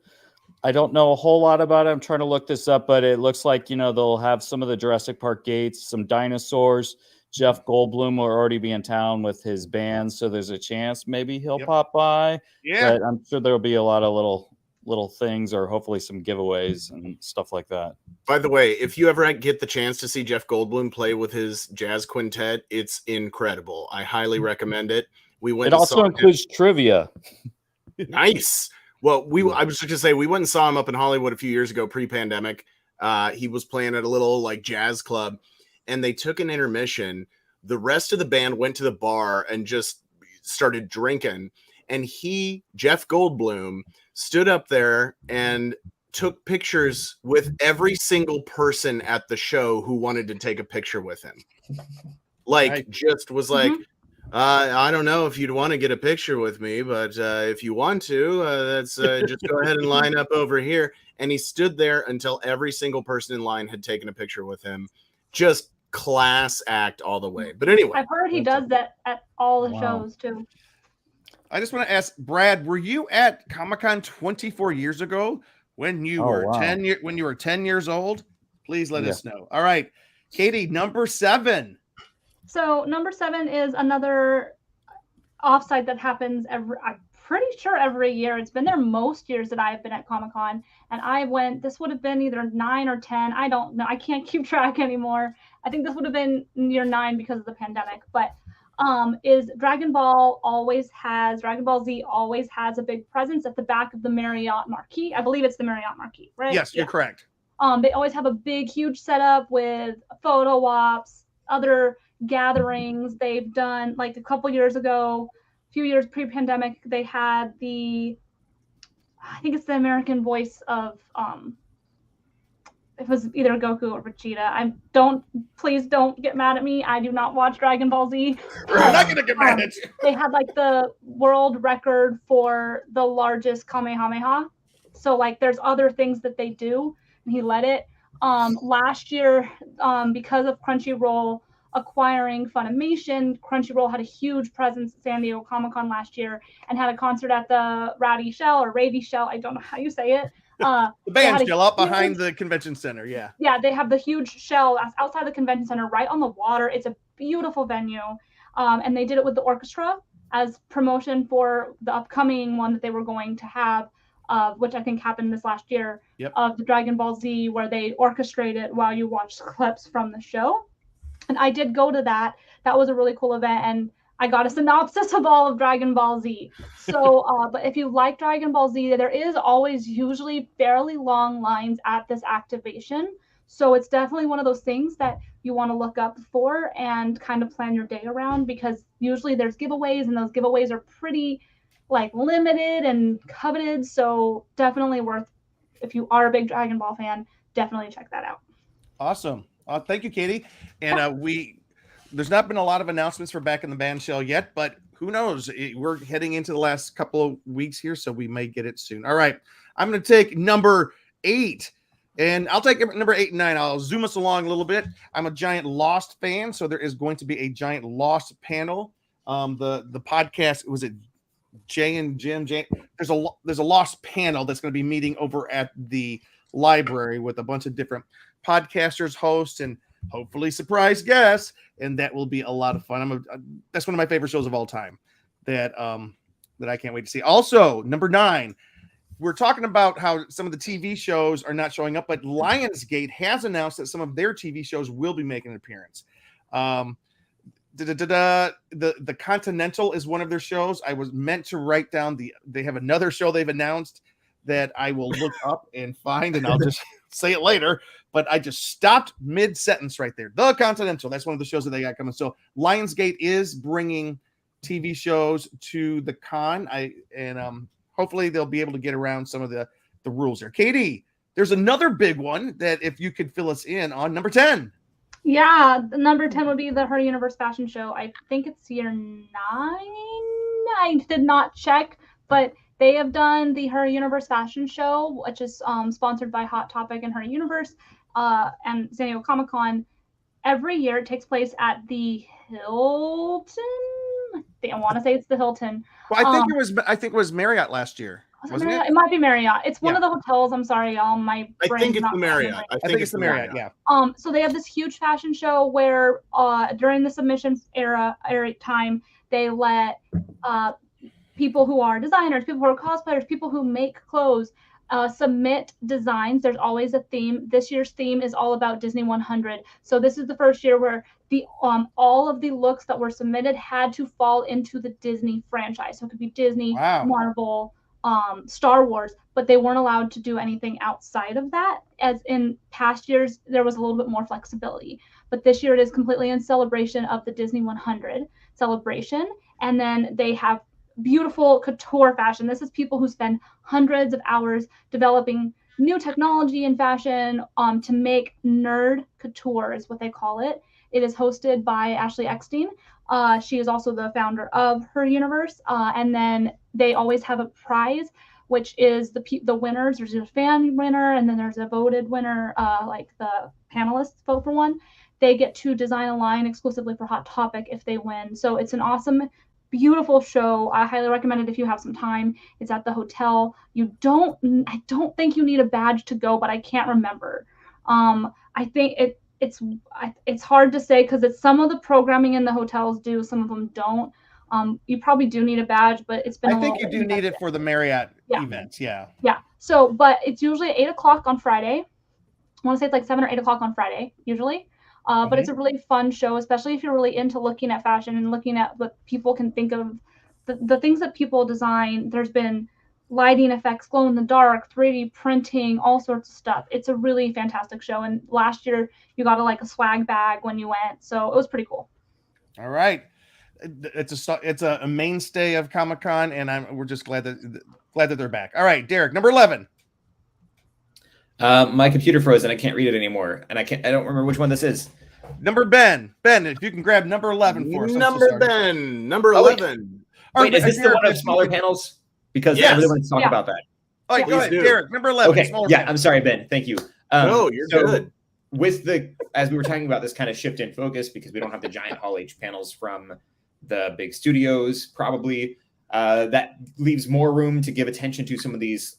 I don't know a whole lot about it. I'm trying to look this up, but it looks like, they'll have some of the Jurassic Park gates, some dinosaurs. Jeff Goldblum will already be in town with his band, so there's a chance maybe he'll pop by. Yeah, but I'm sure there'll be a lot of little things, or hopefully some giveaways and stuff like that. By the way, if you ever get the chance to see Jeff Goldblum play with his jazz quintet, it's incredible. I highly recommend it. We went. It also includes trivia. Nice. Well, I was just gonna say we went and saw him up in Hollywood a few years ago, pre-pandemic. He was playing at a little like jazz club, and they took an intermission. The rest of the band went to the bar and just started drinking. And Jeff Goldblum, stood up there and took pictures with every single person at the show who wanted to take a picture with him. Just was like, I don't know if you'd want to get a picture with me, but if you want to, that's just go ahead and line up over here. And he stood there until every single person in line had taken a picture with him. Just class act all the way. But anyway, I've heard he does that at all the shows too. I just want to ask Brad, were you at Comic-Con 24 years ago when you were 10 years old? Please let us know. All right, Katie, number 7. So number 7 is another offsite that happens I'm pretty sure every year. It's been there most years that I've been at Comic-Con, and I went. This would have been either 9 or 10. I don't know. I can't keep track anymore. I think this would have been year 9 because of the pandemic, but. Is Dragon Ball Z always has a big presence at the back of the Marriott Marquis. I believe it's the Marriott Marquis, right? Yes, you're correct. They always have a big, huge setup with photo ops, other gatherings. They've done like a couple years ago, a few years pre-pandemic, they had I think it's the American voice of it was either Goku or Vegeta. Please don't get mad at me. I do not watch Dragon Ball Z. We're not going to get mad at you. They had like the world record for the largest Kamehameha. So like there's other things that they do, and he led it. Last year, because of Crunchyroll acquiring Funimation, Crunchyroll had a huge presence at San Diego Comic-Con last year and had a concert at the Rowdy Shell or Ravy Shell. I don't know how you say it. The band's still up behind the convention center. Yeah, they have the huge shell outside the convention center, right on the water. It's a beautiful venue, and they did it with the orchestra as promotion for the upcoming one that they were going to have, which I think happened this last year. Of the Dragon Ball Z, where they orchestrate it while you watch clips from the show. And I did go to that. That was a really cool event, and I got a synopsis of all of Dragon Ball Z. So, but if you like Dragon Ball Z, there is always usually fairly long lines at this activation. So it's definitely one of those things that you want to look up for and kind of plan your day around, because usually there's giveaways, and those giveaways are pretty like limited and coveted. So definitely worth, if you are a big Dragon Ball fan, definitely check that out. Awesome. Thank you, Katie. And there's not been a lot of announcements for Back in the Band Shell yet, but who knows? We're heading into the last couple of weeks here, so we may get it soon. All right. I'm going to take number 8, and I'll take number 8 and 9. I'll zoom us along a little bit. I'm a giant Lost fan, so there is going to be a giant Lost panel. The podcast, was it Jay and Jim? There's a Lost panel that's going to be meeting over at the library with a bunch of different podcasters, hosts, and hopefully surprise guests, and that will be a lot of fun. That's one of my favorite shows of all time that I can't wait to see. Also, number 9, we're talking about how some of the TV shows are not showing up, but Lionsgate has announced that some of their TV shows will be making an appearance. The Continental is one of their shows. I was meant to write down they have another show they've announced that I will look up and find, and I'll just say it later, but I just stopped mid-sentence right there. The Continental, that's one of the shows that they got coming. So Lionsgate is bringing TV shows to the con. Hopefully they'll be able to get around some of the rules there. Katie, there's another big one that if you could fill us in on, number 10. Yeah, the number 10 would be the Her Universe fashion show. I think it's year 9. I did not check, but they have done the Her Universe fashion show, which is sponsored by Hot Topic and Her Universe and San Diego Comic-Con. Every year it takes place at the Hilton. I want to say it's the Hilton. Well, I think it was Marriott last year. Wasn't it? It might be Marriott. It's one of the hotels. I'm sorry, y'all. My I think it's the Marriott. I think it's the Marriott. Yeah. So they have this huge fashion show where during the submission era time, they let people who are designers, people who are cosplayers, people who make clothes submit designs. There's always a theme. This year's theme is all about Disney 100. So this is the first year where the all of the looks that were submitted had to fall into the Disney franchise. So it could be Disney, Marvel, Star Wars, but they weren't allowed to do anything outside of that. As in past years, there was a little bit more flexibility. But this year it is completely in celebration of the Disney 100 celebration. And then they have beautiful couture fashion. This is people who spend hundreds of hours developing new technology in fashion to make nerd couture is what they call it. It is hosted by Ashley Eckstein. She is also the founder of Her Universe. And then they always have a prize, which is the winners. There's a fan winner, and then there's a voted winner, like the panelists vote for one. They get to design a line exclusively for Hot Topic if they win. So it's an awesome, beautiful show. I highly recommend it if you have some time. It's at the hotel. I don't think you need a badge to go, but I can't remember. I think it's hard to say because some of the programming in the hotels do, some of them don't. You probably do need a badge, but it's been. I think you do need it for the Marriott events. Yeah. Yeah. So, but it's usually 8 o'clock on Friday. I want to say it's like 7 or 8 o'clock on Friday usually. But it's a really fun show, especially if you're really into looking at fashion and looking at what people can think of, the things that people design. There's been lighting effects, glow in the dark, 3D printing, all sorts of stuff. It's a really fantastic show. And last year you got a swag bag when you went, so it was pretty cool. All right, it's a mainstay of Comic-Con, and we're just glad that they're back. All right, Derek, number 11. My computer froze and I can't read it anymore, and I don't remember which one this is. Number Ben, if you can grab number 11 for us. Number 11. Wait, is this the one of smaller panels? Because I really want to talk about that. All right, go ahead, Derek, number 11. Okay, yeah, I'm sorry, Ben. Thank you. No, you're good. With as we were talking about this kind of shift in focus, because we don't have the giant Hall H panels from the big studios, probably that leaves more room to give attention to some of these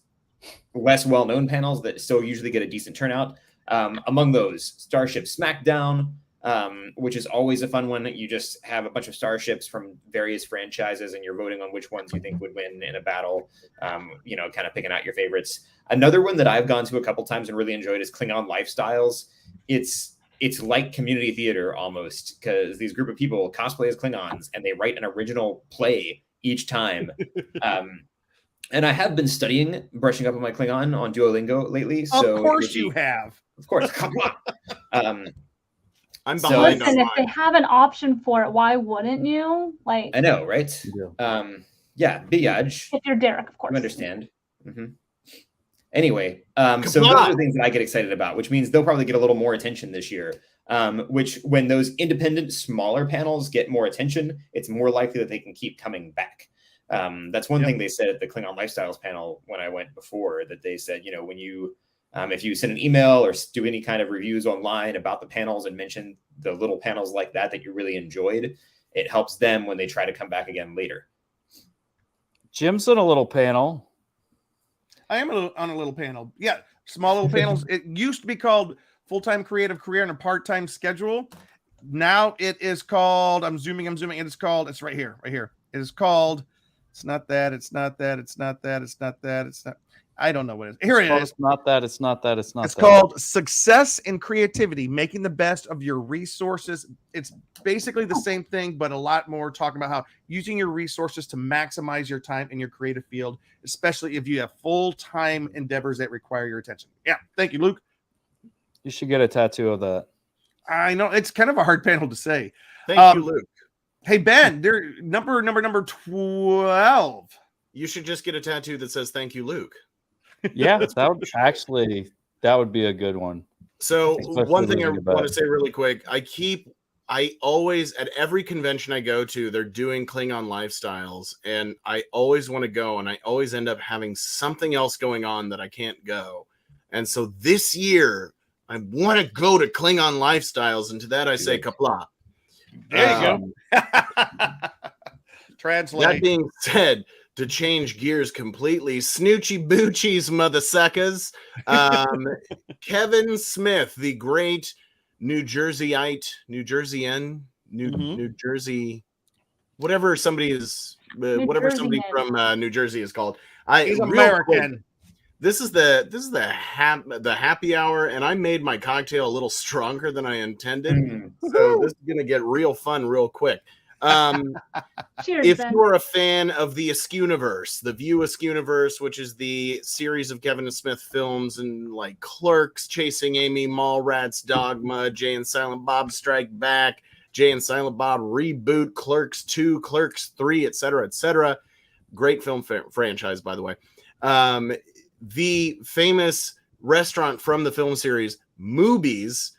less well-known panels that still usually get a decent turnout. Among those, Starship Smackdown, which is always a fun one. You just have a bunch of starships from various franchises, and you're voting on which ones you think would win in a battle. Kind of picking out your favorites. Another one that I've gone to a couple times and really enjoyed is Klingon Lifestyles. It's it's like community theater almost, because these group of people cosplay as Klingons and they write an original play each time. And I have been studying, brushing up on my Klingon on Duolingo lately. So of course you have. Of course, come on. I'm So- behind Listen, on if they mine. have an option for it, why wouldn't you? Like, I know, right? Yeah, Biyaj. if you're Derek, of course. You understand. Anyway, so those are the things that I get excited about, which means they'll probably get a little more attention this year. Which, when those independent, smaller panels get more attention, it's more likely that they can keep coming back. That's one thing they said at the Klingon Lifestyles panel when I went before, that they said, you know, when you, if you send an email or do any kind of reviews online about the panels and mention the little panels like that you really enjoyed, it helps them when they try to come back again later. Jim's on a little panel. I am on a little panel. Yeah, small little panels. It used to be called full-time creative career and a part-time schedule. Now it is called, I'm zooming. It is called, it's right here. It is called, it's not that. I don't know what it is. Here it is. It's not that. It's Called Success in Creativity, making the best of your resources. It's basically the same thing, but a lot more talking about how using your resources to maximize your time in your creative field, especially if you have full-time endeavors that require your attention. Yeah. Thank you, Luke. You should get a tattoo of that. I know it's kind of a hard panel to say. Thank you, Luke. Hey, Ben, they're number 12. You should just get a tattoo that says "Thank you, Luke." Yeah, that would be a good one. So Especially one thing I losing a want to bet. say really quick, I always, at every convention I go to, they're doing Klingon lifestyles, and I always want to go, and I always end up having something else going on that I can't go. And so this year, I want to go to Klingon lifestyles, and to that I say kapla. There you go. Translate. That being said, to change gears completely, snoochie boochies, mother suckers. Kevin Smith, the great New Jerseyan, New Jersey, whatever somebody is, whatever somebody from New Jersey is called. He's American. Quick, this is the happy hour, and I made my cocktail a little stronger than I intended. So this is gonna get real fun real quick. Cheers, if Ben. you're a fan of the Askewniverse, the View Askewniverse, which is the series of Kevin Smith films and like Clerks, Chasing Amy, Mallrats, Dogma, Jay and Silent Bob Strike Back, Jay and Silent Bob Reboot, Clerks 2, Clerks 3, etc., etc. Great film franchise, by the way. The famous restaurant from the film series, Moobies,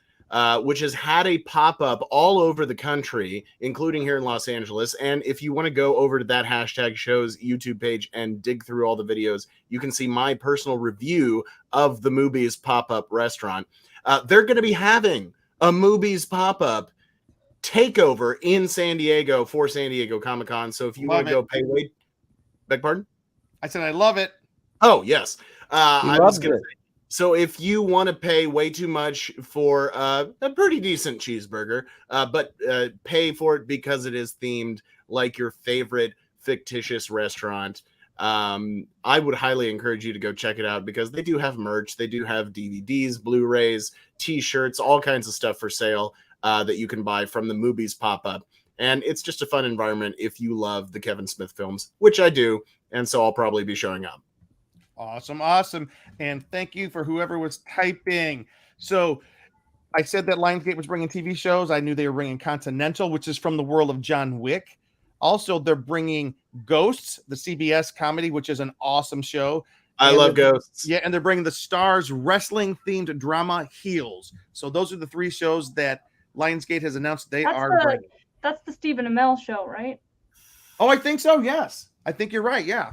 which has had a pop-up all over the country, including here in Los Angeles. And if you want to go over to that hashtag show's YouTube page and dig through all the videos, you can see my personal review of the Moobies pop-up restaurant. They're going to be having a Moobies pop-up takeover in San Diego for San Diego Comic-Con. So if you want to go pay way... Beg pardon? I said I love it. Oh, yes. I was going to it. say, so if you want to pay way too much for a pretty decent cheeseburger, but pay for it because it is themed like your favorite fictitious restaurant, I would highly encourage you to go check it out, because they do have merch. They do have DVDs, Blu-rays, T-shirts, all kinds of stuff for sale that you can buy from the Moobies pop-up. And it's just a fun environment if you love the Kevin Smith films, which I do, and so I'll probably be showing up. Awesome. And thank you for whoever was typing. So I said that Lionsgate was bringing TV shows. I knew they were bringing Continental, which is from the world of John Wick. Also, they're bringing Ghosts, the CBS comedy, which is an awesome show. I love Ghosts. Yeah, and they're bringing the Stars wrestling-themed drama Heels. So those are the three shows that Lionsgate has announced they are bringing. That's the Stephen Amell show, right? Oh, I think so, yes. I think you're right, yeah.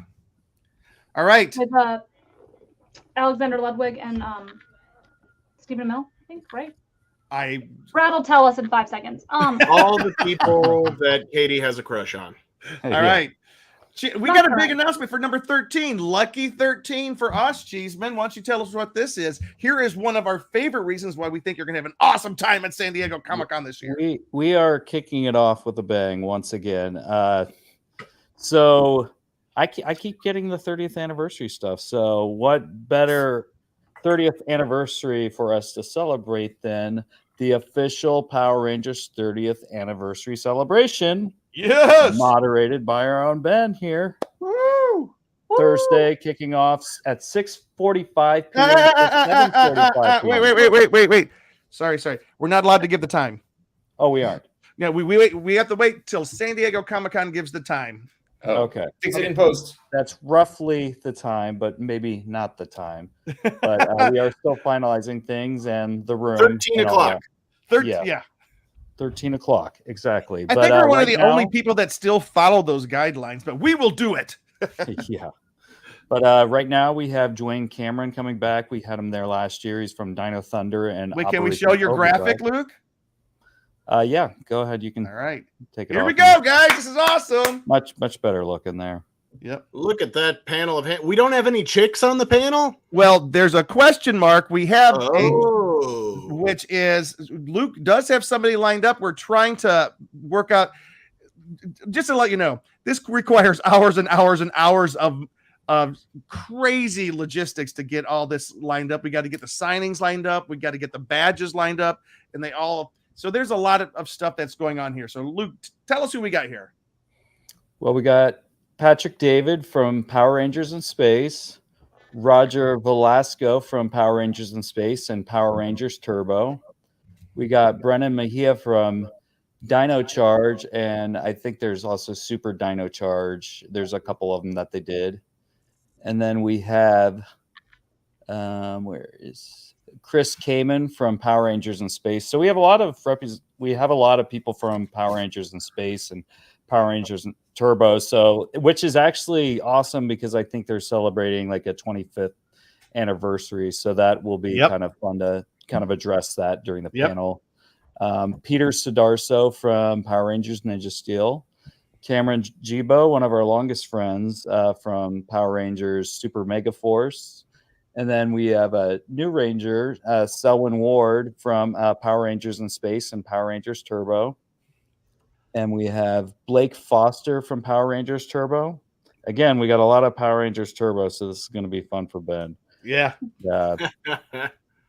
All right. With Alexander Ludwig and Stephen Amell, I think, right? Brad will tell us in 5 seconds. All the people that Katie has a crush on. All right. We got a big announcement for number 13. Lucky 13 for us, Cheeseman. Why don't you tell us what this is? Here is one of our favorite reasons why we think you're going to have an awesome time at San Diego Comic-Con this year. We are kicking it off with a bang once again. So I keep getting the 30th anniversary stuff. So what better 30th anniversary for us to celebrate than the official Power Rangers 30th anniversary celebration. Yes. Moderated by our own Ben here. Woo! Thursday, kicking off at 6:45 p.m. to 7:45 p.m. Wait. Sorry. We're not allowed to give the time. Oh, we aren't. Yeah, we have to wait till San Diego Comic-Con gives the time. Oh, Okay. Fix it in post. That's roughly the time, but maybe not the time. But we are still finalizing things and the room. 13 and all o'clock. that. Yeah. 13 o'clock. Exactly. I think we're one of the only people that still follow those guidelines, but we will do it. Yeah. But right now we have Dwayne Cameron coming back. We had him there last year. He's from Dino Thunder and Wait, can we show your graphic, Luke? Yeah, go ahead. You can All right. take it Here off. we go, guys. This is awesome. Much better looking there. Yep. Look at that panel of we don't have any chicks on the panel. Well, there's a question mark. We have which is Luke does have somebody lined up. We're trying to work out. Just to let you know, this requires hours and hours and hours of crazy logistics to get all this lined up. We got to get the signings lined up. We got to get the badges lined up, and so there's a lot of stuff that's going on here. So Luke, tell us who we got here. Well, we got Patrick David from Power Rangers in Space, Roger Velasco from Power Rangers in Space and Power Rangers Turbo. We got Brennan Mejia from Dino Charge, and I think there's also Super Dino Charge. There's a couple of them that they did. And then we have where is Chris Kamen from Power Rangers in Space. So we have a lot of people from Power Rangers in Space and Power Rangers Turbo. So which is actually awesome because I think they're celebrating like a 25th anniversary. So that will be kind of fun to kind of address that during the panel. Peter Sidarso from Power Rangers Ninja Steel. Cameron Jibo, one of our longest friends from Power Rangers Super Mega Force. And then we have a new Ranger, Selwyn Ward from Power Rangers in Space and Power Rangers Turbo. And we have Blake Foster from Power Rangers Turbo. Again, we got a lot of Power Rangers Turbo, so this is going to be fun for Ben. Yeah.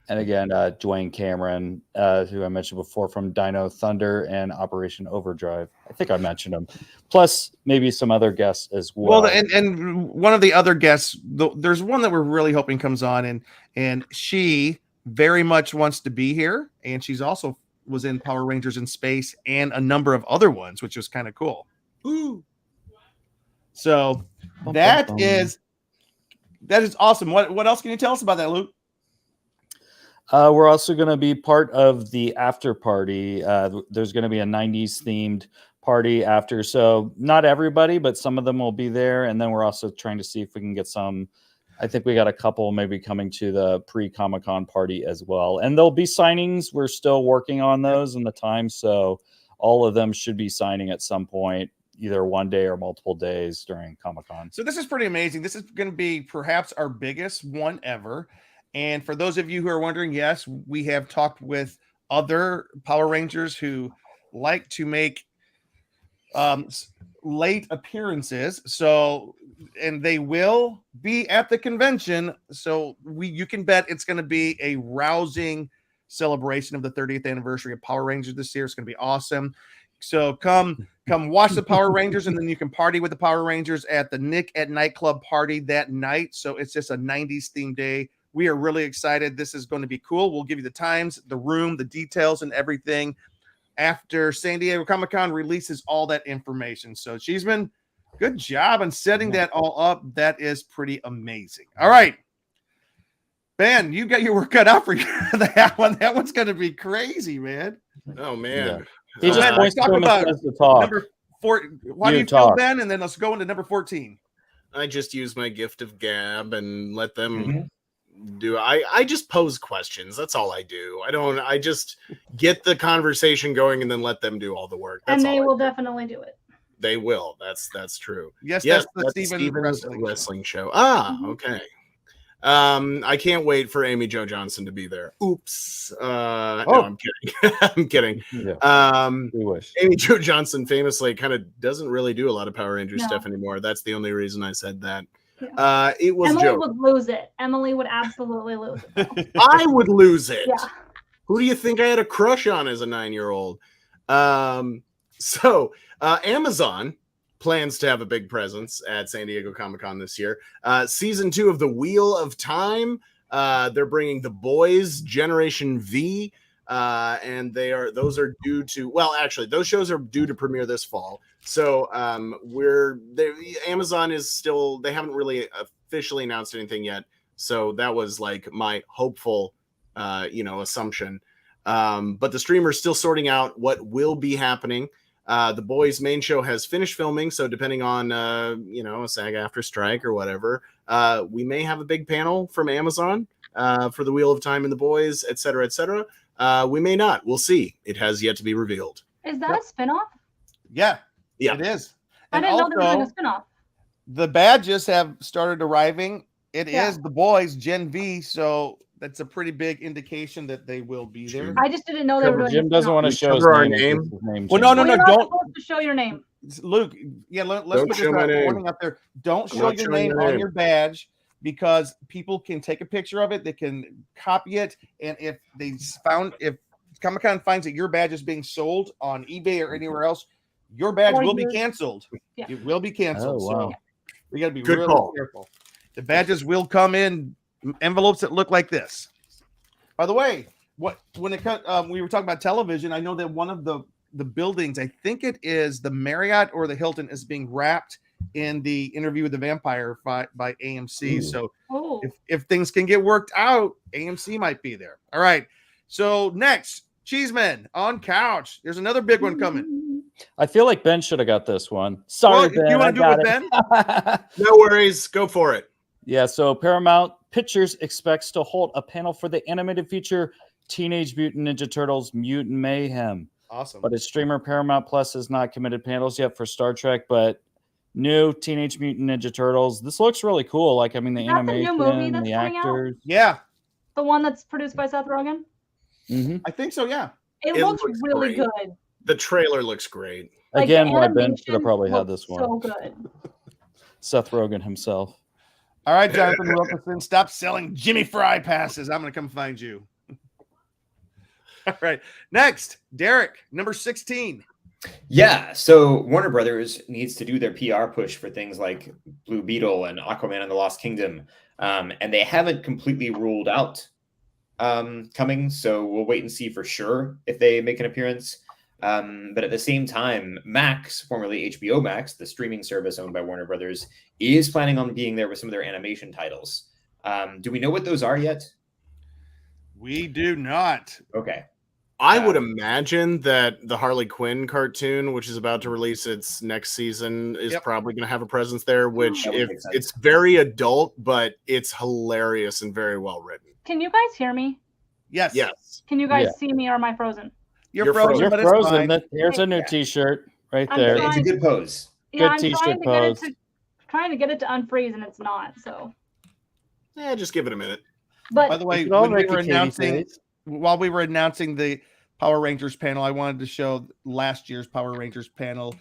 And again, Dwayne Cameron, who I mentioned before from Dino Thunder and Operation Overdrive. I think I mentioned him. Plus, maybe some other guests as well. Well, and one of the other guests, there's one that we're really hoping comes on, and she very much wants to be here, and she's also was in Power Rangers in Space and a number of other ones, which was kind of cool. Ooh. So that is awesome. What else can you tell us about that, Luke? We're also going to be part of the after party. There's going to be a 90s themed party after. So not everybody, but some of them will be there. And then we're also trying to see if we can get some. I think we got a couple maybe coming to the pre-Comic-Con party as well. And there'll be signings. We're still working on those and the time. So all of them should be signing at some point, either one day or multiple days during Comic-Con. So this is pretty amazing. This is going to be perhaps our biggest one ever. And for those of you who are wondering, yes, we have talked with other Power Rangers who like to make late appearances. So, and they will be at the convention. So you can bet it's going to be a rousing celebration of the 30th anniversary of Power Rangers this year. It's going to be awesome. So come watch the Power Rangers, and then you can party with the Power Rangers at the Nick at Nightclub party that night. So it's just a 90s themed day. We are really excited. This is going to be cool. We'll give you the times, the room, the details, and everything after San Diego Comic-Con releases all that information. So Cheeseman, good job on setting that all up. That is pretty amazing. All right. Ben, you got your work cut out for you. That one. That one's going to be crazy, man. Oh, man. Yeah. He just points to him and says to talk. Number 4. Why do you feel, Ben? And then let's go into number 14. I just use my gift of gab and let them do. I just pose questions. That's all I do. I just get the conversation going and then let them do all the work. That's and they will definitely do it. They will. That's true. Yes, that's the Steven's wrestling show. Okay. I can't wait for Amy Jo Johnson to be there. Oops. No, I'm kidding. I'm kidding. Yeah. We wish. Amy Jo Johnson famously kind of doesn't really do a lot of Power Rangers stuff anymore. That's the only reason I said that. Yeah. It was Emily would lose it. Emily would absolutely lose it. I would lose it. Yeah. Who do you think I had a crush on as a 9-year-old? Amazon plans to have a big presence at San Diego Comic-Con this year. Season 2 of The Wheel of Time. They're bringing The Boys Generation V. And those are due to, well, actually, those shows are due to premiere this fall. So Amazon is still, they haven't really officially announced anything yet. So that was like my hopeful, assumption. But the streamer's still sorting out what will be happening. The Boys main show has finished filming. So depending on, a SAG-AFTRA strike or whatever, we may have a big panel from Amazon for The Wheel of Time and The Boys, et cetera, et cetera. We may not. We'll see. It has yet to be revealed. Is that a spinoff? Yeah, yeah, it is. I didn't know there was like a spinoff. The badges have started arriving. It is The Boys Gen V, so that's a pretty big indication that they will be there. I just didn't know they were doing. Jim doesn't want to show his name. Well, no, You're not don't supposed to show your name. Luke. Yeah, let's Don't put show this my name. warning out there. Don't show your name on your badge, because people can take a picture of it, they can copy it, and if Comic-Con finds that your badge is being sold on eBay or anywhere else, your badge will be canceled. Yeah. It will be canceled. Oh, wow. So we got to be Good really call. careful. The badges will come in envelopes that look like this. By the way, we were talking about television. I know that one of the buildings, I think it is the Marriott or the Hilton, is being wrapped in the Interview with the Vampire by AMC. Ooh. So if things can get worked out, AMC might be there. All right. So next, Cheeseman on couch. There's another big one coming. I feel like Ben should have got this one. Sorry, Ben. You want to do it with Ben? No worries. Go for it. Yeah, so Paramount Pictures expects to hold a panel for the animated feature Teenage Mutant Ninja Turtles Mutant Mayhem. Awesome. But its streamer Paramount Plus has not committed panels yet for Star Trek, but new Teenage Mutant Ninja Turtles. This looks really cool. Like, I mean, the animation, the actors. Yeah. The one that's produced by Seth Rogen? Mm-hmm. I think so, yeah. It looks really great. good. The trailer looks great. Again, why Ben should have probably had this one. So good. Seth Rogen himself. All right, Jonathan Wilkerson, stop selling Jimmy Fry passes. I'm going to come find you. All right. Next, Derek, number 16. Yeah, so Warner Brothers needs to do their PR push for things like Blue Beetle and Aquaman and the Lost Kingdom, and they haven't completely ruled out coming, so we'll wait and see for sure if they make an appearance. But at the same time, Max, formerly HBO Max, the streaming service owned by Warner Brothers, is planning on being there with some of their animation titles. Do we know what those are yet? We do not. Okay. I would imagine that the Harley Quinn cartoon, which is about to release its next season, is probably going to have a presence there, which it's very adult, but it's hilarious and very well written. Can you guys hear me? Yes. Yes. Can you guys see me, or am I frozen? You're frozen. You're but frozen. it's fine. Here's a new T-shirt right there. It's a good pose. Yeah, Good I'm T-shirt pose. trying to get it to unfreeze, and it's not. So. Yeah, just give it a minute. But by the way, while we were announcing the Power Rangers panel, I wanted to show last year's Power Rangers panel,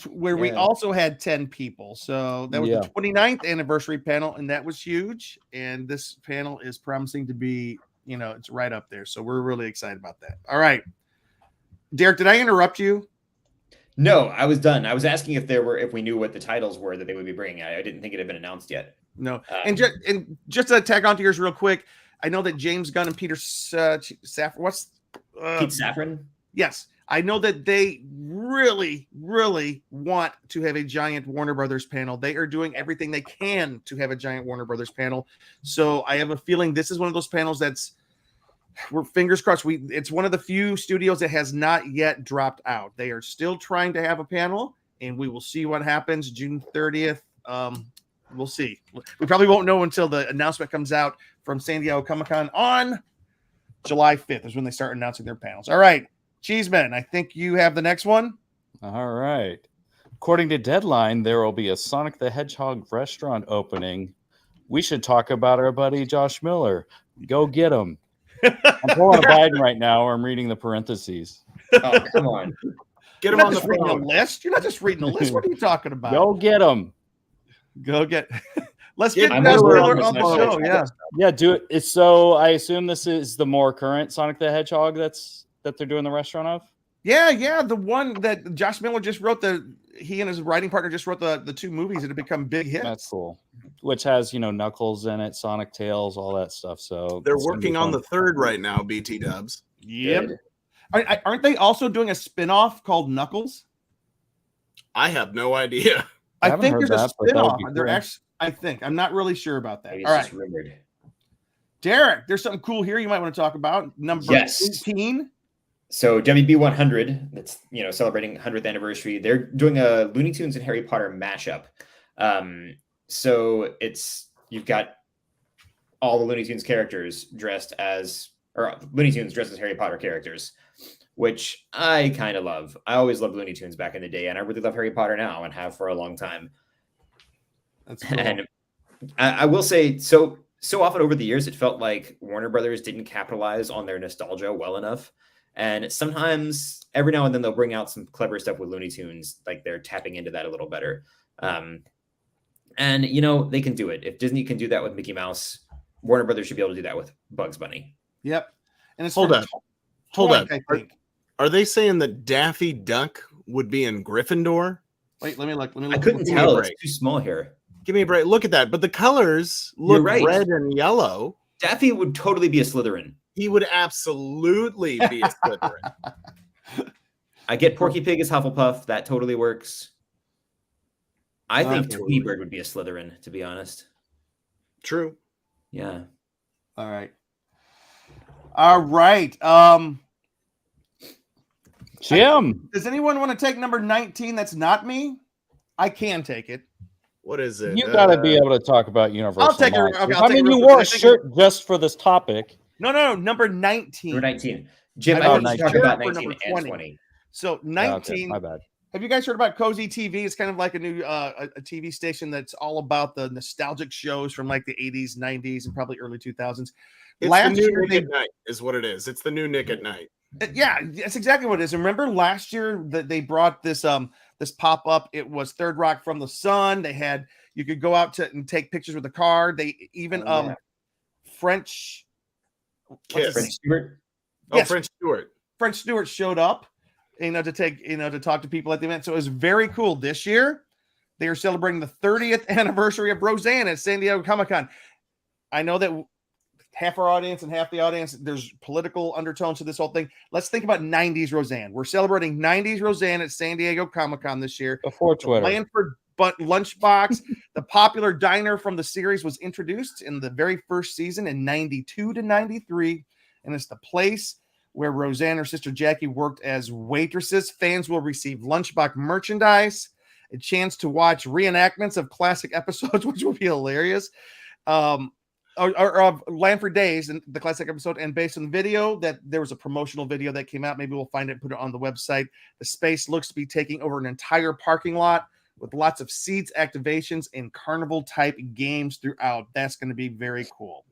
where we also had 10 people. So that was the 29th anniversary panel, and that was huge. And this panel is promising to be, it's right up there. So we're really excited about that. All right. Derek, did I interrupt you? No, I was done. I was asking if we knew what the titles were that they would be bringing. I didn't think it had been announced yet. No. And just to tag on to yours real quick, I know that James Gunn and Peter Safran, Pete Safran? Yes. I know that they really, really want to have a giant Warner Brothers panel. They are doing everything they can to have a giant Warner Brothers panel. So I have a feeling this is one of those panels we're fingers crossed. It's one of the few studios that has not yet dropped out. They are still trying to have a panel, and we will see what happens June 30th. We'll see. We probably won't know until the announcement comes out from San Diego Comic-Con on July 5th is when they start announcing their panels. All right, Cheeseman, I think you have the next one. All right. According to Deadline, there will be a Sonic the Hedgehog restaurant opening. We should talk about our buddy Josh Miller. Go get him. I'm pulling a Biden right now, or I'm reading the parentheses. Oh, come on. Get him on the reading the list. You're not just reading the list. What are you talking about? Go get him. Go get. Let's Get get I'm Josh also Miller on on the Sonic show. the Yeah. Hedgehog. Yeah, do it. It's so I assume this is the more current Sonic the Hedgehog that they're doing the restaurant of. Yeah. The one that Josh Miller just wrote he and his writing partner just wrote the 2 movies that have become big hits. That's cool. Which has, Knuckles in it, Sonic Tails, all that stuff. So They're it's gonna be working on fun. the 3rd right now, BT Dubs. Yep. Good. Aren't they also doing a spin-off called Knuckles? I have no idea. I I haven't think heard there's a that, but that would spin-off. be They're cool. actually, I think. I'm not really sure about that. Maybe All it's right. just rumored. Derek, there's something cool here you might want to talk about. Number Yes. 18. So WB 100, that's celebrating 100th anniversary. They're doing a Looney Tunes and Harry Potter mashup. So you've got all the Looney Tunes characters Looney Tunes dressed as Harry Potter characters, which I kind of love. I always loved Looney Tunes back in the day, and I really love Harry Potter now and have for a long time. That's cool. And I will say, so often over the years, it felt like Warner Brothers didn't capitalize on their nostalgia well enough. And sometimes, every now and then, they'll bring out some clever stuff with Looney Tunes, like they're tapping into that a little better. And they can do it. If Disney can do that with Mickey Mouse, Warner Brothers should be able to do that with Bugs Bunny. Yep. And it's Hold for up. Hold up. I think. Are they saying that Daffy Duck would be in Gryffindor? Wait, let me look. I couldn't Give me a tell. It's break. too small here. Give me a break. Look at that. But the colors You're look right. red and yellow. Daffy would totally be a Slytherin. He would absolutely be a Slytherin. I get Porky Pig as Hufflepuff. That totally works. I think Absolutely. Tweety Bird would be a Slytherin, to be honest. True. Yeah. All right. All right. Jim. Does anyone want to take number 19 that's not me? I can take it. What is it? You got to be able to talk about Universal. I'll take it. Monsters. Okay, I'll I take it mean, real you quick. wore I a think shirt just for this topic. No, number 19. Number 19. Jim, I I wrote think you talk 19 about for 19 number and 20. 20. So Oh, 19. okay, my bad. Have you guys heard about Cozy TV? It's kind of like a new a TV station that's all about the nostalgic shows from like the 80s, 90s, and probably early 2000s. It's the Last new year Nick they at Night is what it is. It's the new Nick at Night. Yeah, that's exactly what it is. And remember last year that they brought this this pop-up. It was Third Rock from the Sun. They had you could go out and take pictures with the card. They even French Kiss. French Stewart. Oh, Yes. French Stewart. French Stewart showed up, to take, to talk to people at the event. So it was very cool. This year, they are celebrating the 30th anniversary of Roseanne at San Diego Comic-Con. I know that half our audience and half the audience, there's political undertones to this whole thing. Let's think about 90s Roseanne. We're celebrating 90s Roseanne at San Diego Comic-Con this year. Before Twitter. Lanford Lunchbox, the popular diner from the series, was introduced in the very first season in 92 to 93. And it's the place where Roseanne and her sister Jackie worked as waitresses. Fans will receive Lunchbox merchandise, a chance to watch reenactments of classic episodes, which will be hilarious. Or of Lanford Days and the classic episode. And based on the video, that there was a promotional video that came out. Maybe we'll find it and put it on the website. The space looks to be taking over an entire parking lot with lots of seats, activations, and carnival type games throughout. That's going to be very cool.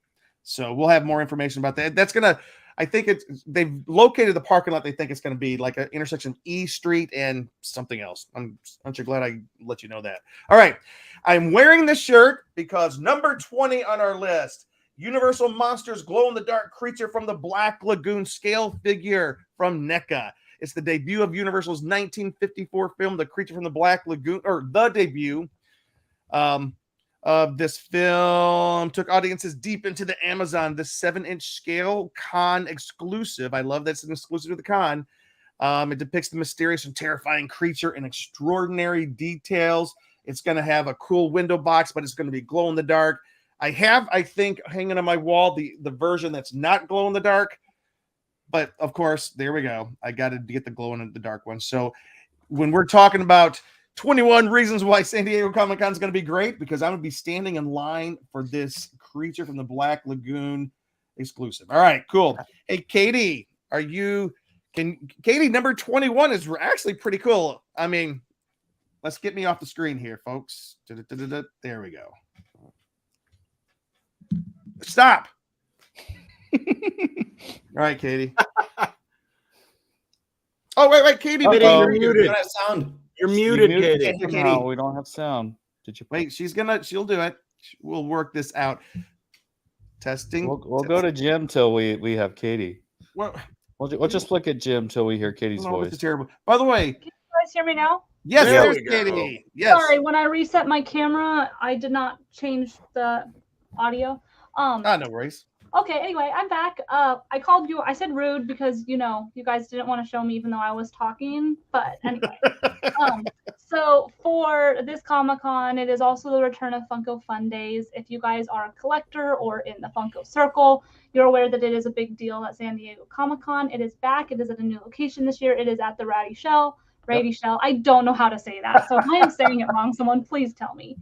So we'll have more information about that. That's going to, I think they've located the parking lot. They think it's going to be like an intersection of E Street and something else. Aren't you glad I let you know that? All right. I'm wearing this shirt because number 20 on our list, Universal Monsters glow-in-the-dark creature from the Black Lagoon scale figure from NECA. It's the debut of Universal's 1954 film, The Creature from the Black Lagoon, or the debut of this film. Took audiences deep into the Amazon. This 7-inch scale con exclusive. I love that's an exclusive to the con. It depicts the mysterious and terrifying creature in extraordinary details. It's going to have a cool window box, but it's going to be glow in the dark. I think, hanging on my wall, the version that's not glow in the dark. But of course, there we go. I got to get the glow in the dark one. So when we're talking about 21 reasons why San Diego Comic-Con is going to be great, because I'm going to be standing in line for this creature from the Black Lagoon exclusive. All right, cool. Hey, Katie, Katie, number 21 is actually pretty cool. I mean, let's get me off the screen here, folks. There we go. Stop. All right, Katie. Oh, wait, Katie. Katie, Oh, you're muted. Sound. You're muted, Katie. Katie. No, we don't have sound. Did you Wait, she'll do it. We'll work this out. Testing. We'll go to Jim till we have Katie. What? We'll just look at Jim till we hear Katie's No, this voice. is terrible. By the way, Can you guys hear me now? yes, There there's we go. Katie. Yes. Sorry, when I reset my camera, I did not change the audio. No worries. Okay, anyway, I'm back. I called you. I said rude because, you guys didn't want to show me even though I was talking. But anyway, so for this Comic-Con, it is also the return of Funko Fun Days. If you guys are a collector or in the Funko Circle, you're aware that it is a big deal at San Diego Comic-Con. It is back. It is at a new location this year. It is at the Ratty Shell. Shell. I don't know how to say that. So if I am saying it wrong, someone please tell me.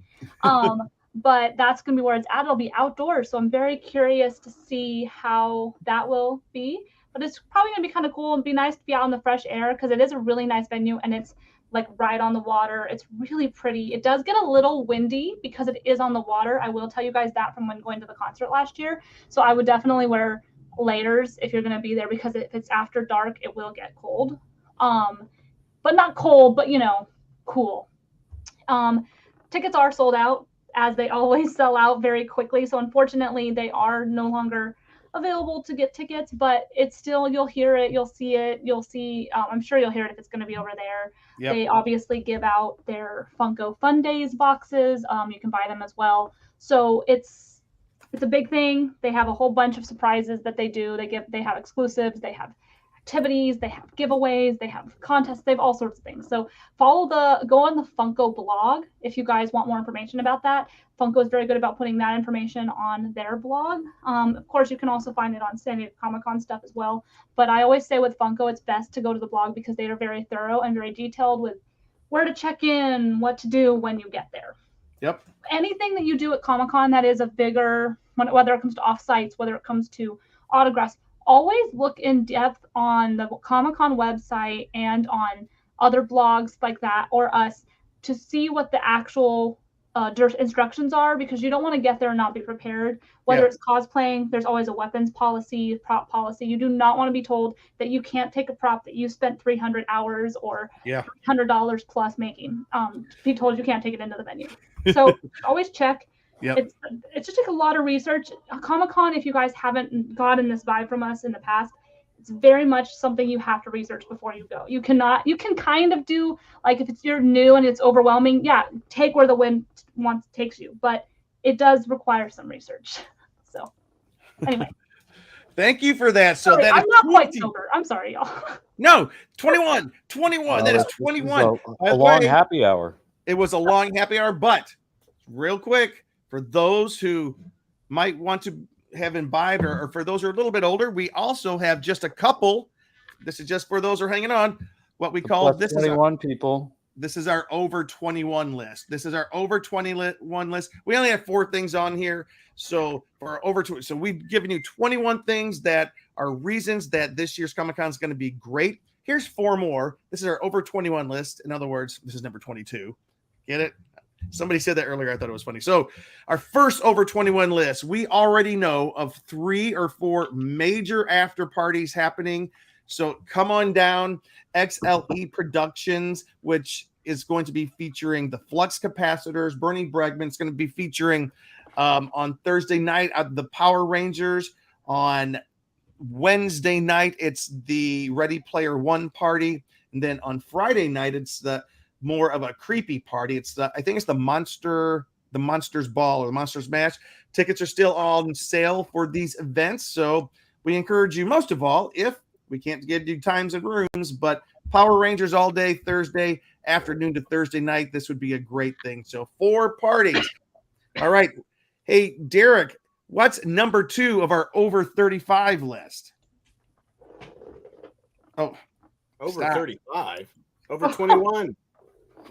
But that's going to be where it's at. It'll be outdoors. So I'm very curious to see how that will be. But it's probably going to be kind of cool and be nice to be out in the fresh air because it is a really nice venue and it's like right on the water. It's really pretty. It does get a little windy because it is on the water. I will tell you guys that from when going to the concert last year. So I would definitely wear layers if you're going to be there because if it's after dark, it will get cold. But not cold, but cool. Tickets are sold out, as they always sell out very quickly. So unfortunately, they are no longer available to get tickets, but it's still, you'll hear it, you'll see it, I'm sure you'll hear it if it's going to be over there. Yep. They obviously give out their Funko Fun Days boxes. You can buy them as well. So it's a big thing. They have a whole bunch of surprises that they do. They have exclusives, they have activities, they have giveaways, they have contests, they have all sorts of things. So go on the Funko blog if you guys want more information about that. Funko is very good about putting that information on their blog. Of course, you can also find it on San Diego Comic-Con stuff as well. But I always say with Funko, it's best to go to the blog because they are very thorough and very detailed with where to check in, what to do when you get there. Yep. Anything that you do at Comic-Con that is a bigger, whether it comes to off-sites, whether it comes to autographs, always look in depth on the Comic-Con website and on other blogs like that or us to see what the actual instructions are because you don't want to get there and not be prepared. Whether it's cosplaying, there's always a weapons policy, prop policy. You do not want to be told that you can't take a prop that you spent 300 hours or $100 plus making. Be told you can't take it into the venue. So always check. Yep. It's just like a lot of research. Comic-Con, if you guys haven't gotten this vibe from us in the past, it's very much something you have to research before you go. You can kind of do, like if you're new and it's overwhelming, take where the wind takes you. But it does require some research. So anyway. Thank you for that. So I'm not quite sober. I'm sorry, y'all. No, 21. That is 21. A long happy hour. It was a long happy hour, but real quick, for those who might want to have imbibed or for those who are a little bit older, we also have just a couple. This is just for those who are hanging on. What we call this 21 people. This is our over 21 list. This is our over 21 list. We only have 4 things on here. So for our over 20, so we've given you 21 things that are reasons that this year's Comic-Con is going to be great. Here's 4 more. This is our over 21 list. In other words, this is number 22. Get it? Somebody said that earlier. I thought it was funny. So our first over 21 list, we already know of 3 or 4 major after parties happening. So come on down. XLE Productions, which is going to be featuring the Flux Capacitors. Bernie Bregman's going to be featuring on Thursday night the Power Rangers. On Wednesday night, it's the Ready Player One party. And then on Friday night, it's the more of a creepy party. It's I think it's the Monsters Ball or the Monsters Mash. Tickets are still on sale for these events. So we encourage you, most of all, if we can't give you times and rooms, but Power Rangers all day, Thursday afternoon to Thursday night. This would be a great thing. So 4 parties. All right. Hey, Derek, what's number 2 of our over 35 list? Oh, over 35, over 21.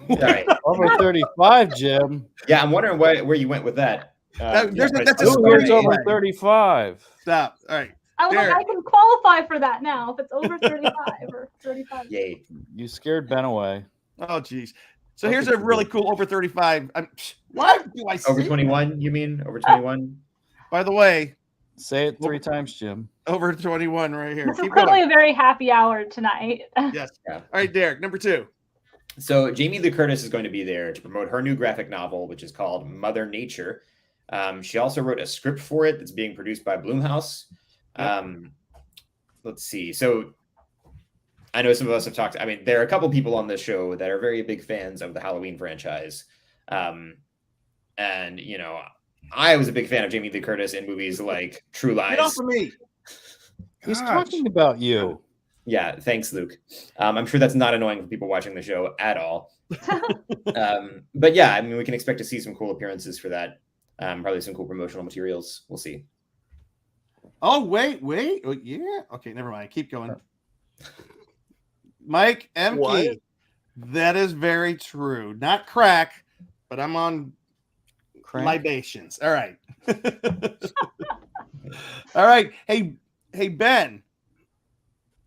All right. Over 35, Jim. Yeah, I'm wondering where you went with that. That's a over 35. Stop. All right. I can qualify for that now if it's over 35 or 35. Yay. You scared Ben away. Oh, geez. So here's a really cool over 35. Why do I say over 21? You mean over 21? By the way, say it 3 times, Jim. Over 21 right here. This is clearly a very happy hour tonight. Yes. Yeah. All right, Derek, number 2. So Jamie Lee Curtis is going to be there to promote her new graphic novel, which is called Mother Nature. She also wrote a script for it that's being produced by Blumhouse. Yep. Let's see. So I know some of us have talked. I mean, there are a couple people on this show that are very big fans of the Halloween franchise. And, you know, I was a big fan of Jamie Lee Curtis in movies like True Lies. Get off of me. He's Gosh. talking about you. Yeah, thanks, Luke. I'm sure that's not annoying for people watching the show at all. But yeah, I mean, we can expect to see some cool appearances for that. Probably some cool promotional materials. We'll see. Oh, wait. Oh, yeah. Okay, never mind. Keep going. Mike Emke. What? That is very true. Not crack, but I'm on libations. All right. All right. Hey, Ben.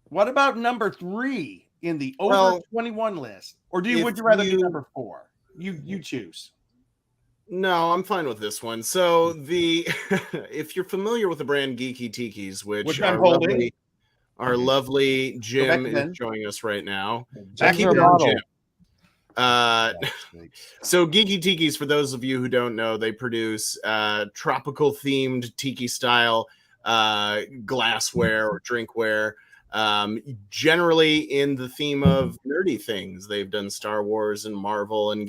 What about number 3 in the over 21 list? Or would you rather do number 4? You choose. No, I'm fine with this one. So if you're familiar with the brand Geeky Tikis, which I'm holding. Our lovely Jim is then. showing us right now. Jim's Keep our it on, model. Jim. So Geeky Tikis, for those of you who don't know, they produce tropical themed tiki style glassware or drinkware. Generally in the theme of nerdy things. They've done Star Wars and Marvel and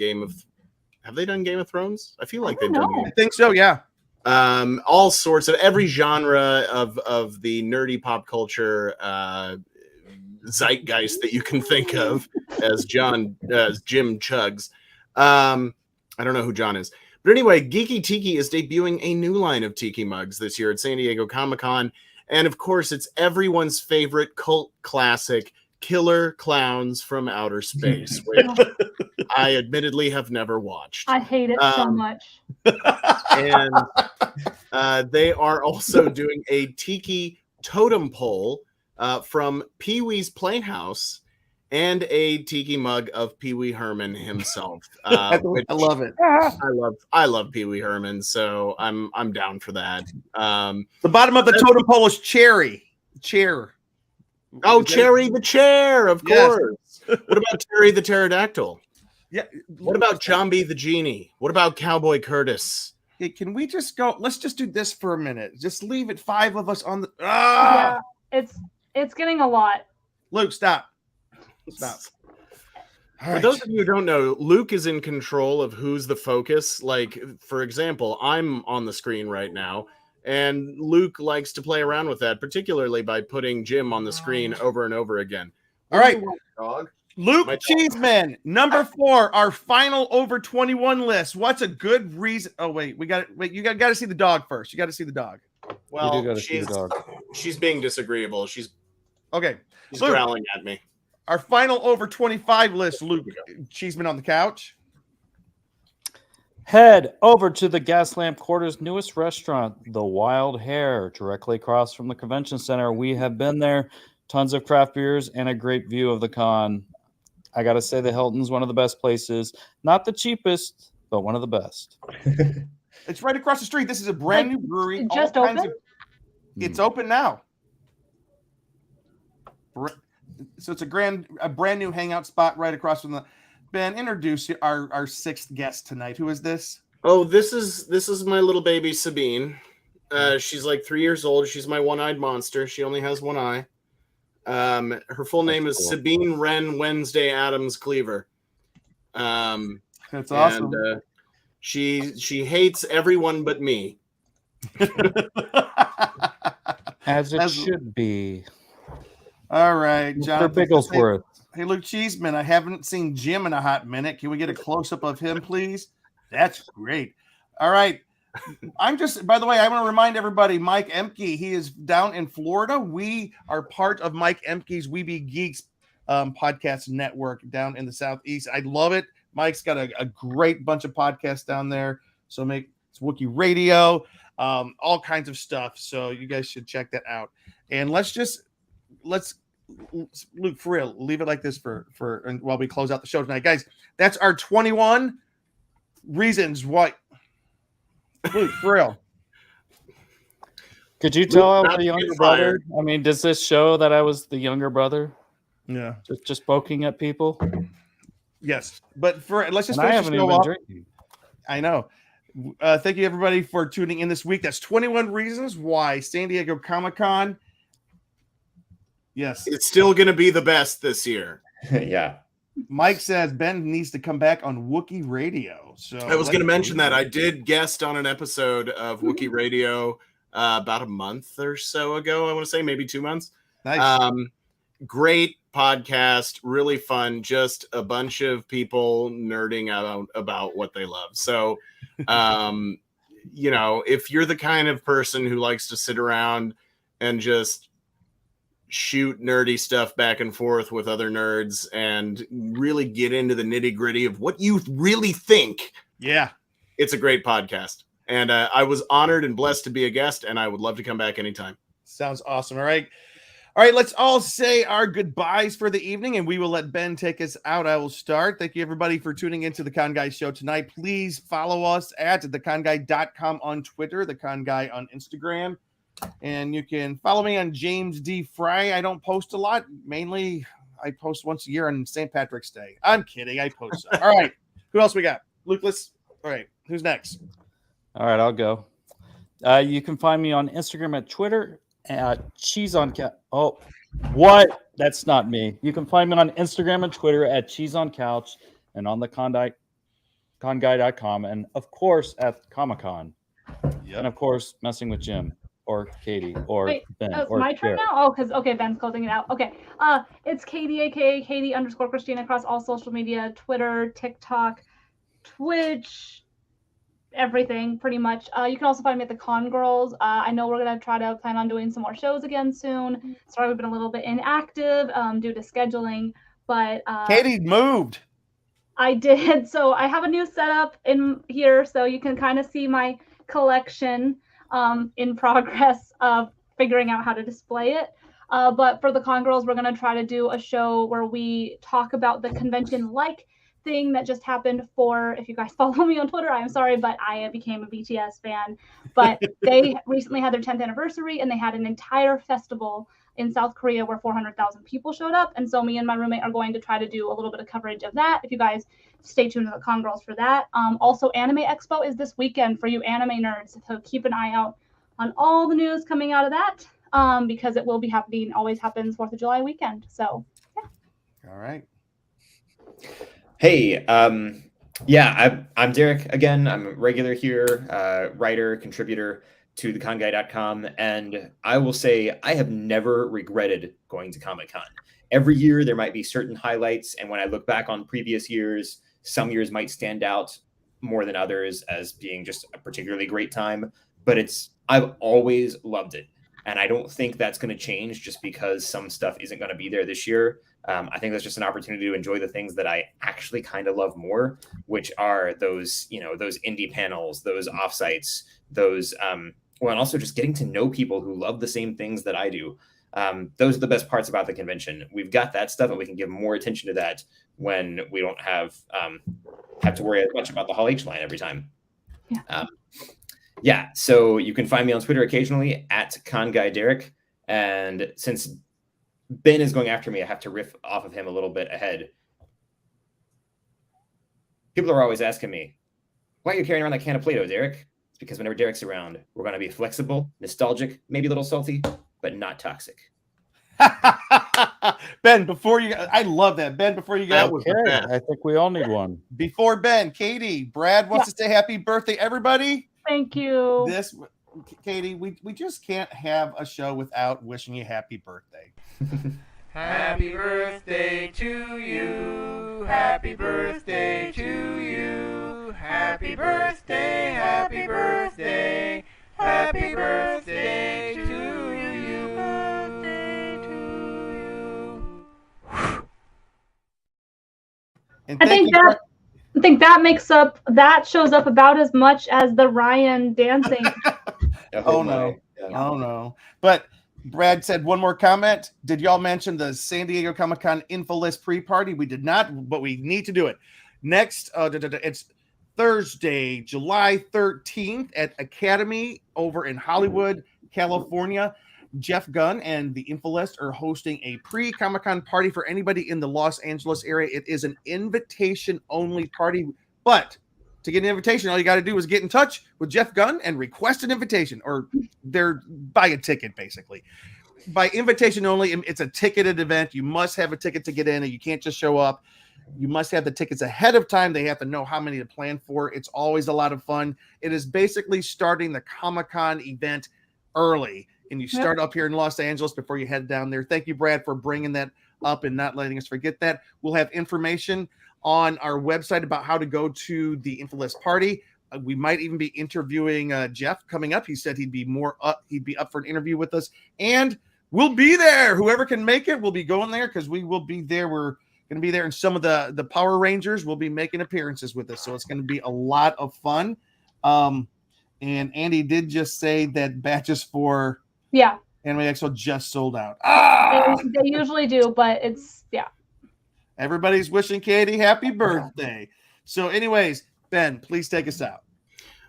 have they done Game of Thrones? I feel like they've done I think so, yeah. all sorts of every genre of the nerdy pop culture zeitgeist that you can think of, as Jim chugs. I don't know who John is, but anyway, Geeky Tiki is debuting a new line of tiki mugs this year at San Diego Comic-Con, and of course, it's everyone's favorite cult classic, Killer Clowns from Outer Space, which I admittedly have never watched. I hate it so much. And they are also doing a tiki totem pole from Pee-wee's Playhouse and a tiki mug of Pee Wee Herman himself. I love it. I love Pee Wee Herman, so I'm down for that. The bottom of the totem pole is chair. Oh, Cherry the chair, of course. What about Terry the pterodactyl? Yeah. What about Jambi the genie? What about Cowboy Curtis? Hey, can we just go? Let's just do this for a minute. Just leave it 5 of us on the. Yeah, it's getting a lot. Luke, stop. For those of you who don't know, Luke is in control of who's the focus. Like, for example, I'm on the screen right now, and Luke likes to play around with that, particularly by putting Jim on the screen over and over again. All right, dog. Luke Cheeseman, number 4, our final over 21 list. What's a good reason? Oh, wait, you got to see the dog first. You got to see the dog. Well, she's being disagreeable. She's okay. She's Luke, growling at me. Our final over 25 list, Luke Cheeseman on the couch. Head over to the Gaslamp Quarter's newest restaurant, The Wild Hare, directly across from the convention center. We have been there. Tons of craft beers and a great view of the con. I got to say the Hilton's one of the best places. Not the cheapest, but one of the best. It's right across the street. This is a brand new brewery. Just open? It's open now. So it's a brand new hangout spot right across from the. Ben, introduce our 6th guest tonight. Who is this? Oh, this is my little baby Sabine. She's like 3 years old. She's my one-eyed monster. She only has one eye. Her full name is Sabine Wren Wednesday Adams Cleaver. That's awesome. And, she hates everyone but me. As it should be. All right, John Bigglesworth. Hey, Luke Cheeseman, I haven't seen Jim in a hot minute. Can we get a close-up of him, please? That's great. All right. By the way, I want to remind everybody, Mike Emke, he is down in Florida. We are part of Mike Emke's We Be Geeks podcast network down in the Southeast. I love it. Mike's got a great bunch of podcasts down there. So it's Wookiee Radio, all kinds of stuff. So you guys should check that out. And let's Luke, for real, leave it like this for while we close out the show tonight, guys. That's our 21 reasons why. Luke, for real. Could you tell I was the younger brother? I mean, does this show that I was the younger brother? Yeah, just poking at people. Yes, but let's just. I haven't even been drinking. I know. Thank you, everybody, for tuning in this week. That's 21 reasons why San Diego Comic-Con. Yes. It's still going to be the best this year. Yeah. Mike says Ben needs to come back on Wookiee Radio. So I was going to mention that. I did guest on an episode of Wookiee Radio about a month or so ago. I want to say maybe 2 months. Nice. Great podcast, really fun. Just a bunch of people nerding out about what they love. So, you know, if you're the kind of person who likes to sit around and just shoot nerdy stuff back and forth with other nerds and really get into the nitty gritty of what you really think. Yeah. It's a great podcast. And I was honored and blessed to be a guest, and I would love to come back anytime. Sounds awesome. All right. All right. Let's all say our goodbyes for the evening, and we will let Ben take us out. I will start. Thank you, everybody, for tuning into the Con Guy Show tonight. Please follow us at theconguy.com on Twitter, the Con Guy on Instagram. And you can follow me on James D. Fry. I don't post a lot. Mainly, I post once a year on St. Patrick's Day. I'm kidding. I post. All right. Who else we got? Lucas. All right. Who's next? All right, I'll go. You can find me on Instagram and Twitter at Cheese on Couch. Oh, what? That's not me. You can find me on Instagram and Twitter at Cheese on Couch and on the conguy.com and, of course, at Comic-Con. Yep. And, of course, messing with Jim. Or Katie, or Ben, or my turn Derek. now. Oh, because Ben's closing it out. Okay, it's Katie, aka Katie_Christine, across all social media: Twitter, TikTok, Twitch, everything pretty much. You can also find me at the Con Girls. I know we're gonna try to plan on doing some more shows again soon. Sorry, we've been a little bit inactive due to scheduling, but Katie moved. I did. So I have a new setup in here, so you can kind of see my collection. In progress of figuring out how to display it. But for the Con Girls, we're going to try to do a show where we talk about the convention-like thing that just happened for, if you guys follow me on Twitter, I'm sorry, but I became a BTS fan. But they recently had their 10th anniversary, and they had an entire festival in South Korea where 400,000 people showed up. And so me and my roommate are going to try to do a little bit of coverage of that. If you guys stay tuned to the Con Girls for that. Also, Anime Expo is this weekend for you anime nerds. So keep an eye out on all the news coming out of that because it will be happening, always happens 4th of July weekend. So, yeah. All right. Hey, I'm Derek again. I'm a regular here, writer, contributor to theconguy.com, and I will say I have never regretted going to Comic-Con. Every year there might be certain highlights, and when I look back on previous years, some years might stand out more than others as being just a particularly great time, but I've always loved it. And I don't think that's going to change just because some stuff isn't going to be there this year. I think that's just an opportunity to enjoy the things that I actually kind of love more, which are those indie panels, those offsites, those, and also just getting to know people who love the same things that I do. Those are the best parts about the convention. We've got that stuff, and we can give more attention to that when we don't have to worry as much about the Hall H line every time. Yeah. So you can find me on Twitter occasionally at ConGuyDerek. And since Ben is going after me, I have to riff off of him a little bit ahead. People are always asking me, why are you carrying around that can of Play-Doh, Derek? It's because whenever Derek's around, we're going to be flexible, nostalgic, maybe a little salty, but not toxic. Ben, I love that. Ben, before you go, I think we all need one. Before Ben, Katie, Brad wants to say happy birthday, everybody. Thank you. Katie, we just can't have a show without wishing you happy birthday. Happy birthday to you. Happy birthday to you. Happy birthday, happy birthday. Happy birthday to you. Birthday to you. And I think that shows up about as much as the Ryan dancing. Oh no. But Brad said one more comment. Did y'all mention the San Diego Comic-Con info list pre-party? We did not, but we need to do it. Next, it's Thursday, July 13th at Academy over in Hollywood, California. Jeff Gunn and the Infolist are hosting a pre-Comic-Con party for anybody in the Los Angeles area. It is an invitation-only party, but to get an invitation, all you got to do is get in touch with Jeff Gunn and request an invitation, or buy a ticket, basically. By invitation only, it's a ticketed event. You must have a ticket to get in, and you can't just show up. You must have the tickets ahead of time. They have to know how many to plan for. It's always a lot of fun. It is basically starting the Comic-Con event early, and you start up here in Los Angeles before you head down there. Thank you, Brad, for bringing that up and not letting us forget that. We'll have information on our website about how to go to the Infamous party. We might even be interviewing Jeff coming up. He said he'd be up for an interview with us, and we'll be there. Whoever can make it, we'll be going there because we will be there. We're going to be there, and some of the Power Rangers will be making appearances with us, so it's going to be a lot of fun. And Andy did just say that batches for Anime Expo just sold out. They usually do, but it's Everybody's wishing Katie happy birthday. So anyways, Ben, please take us out.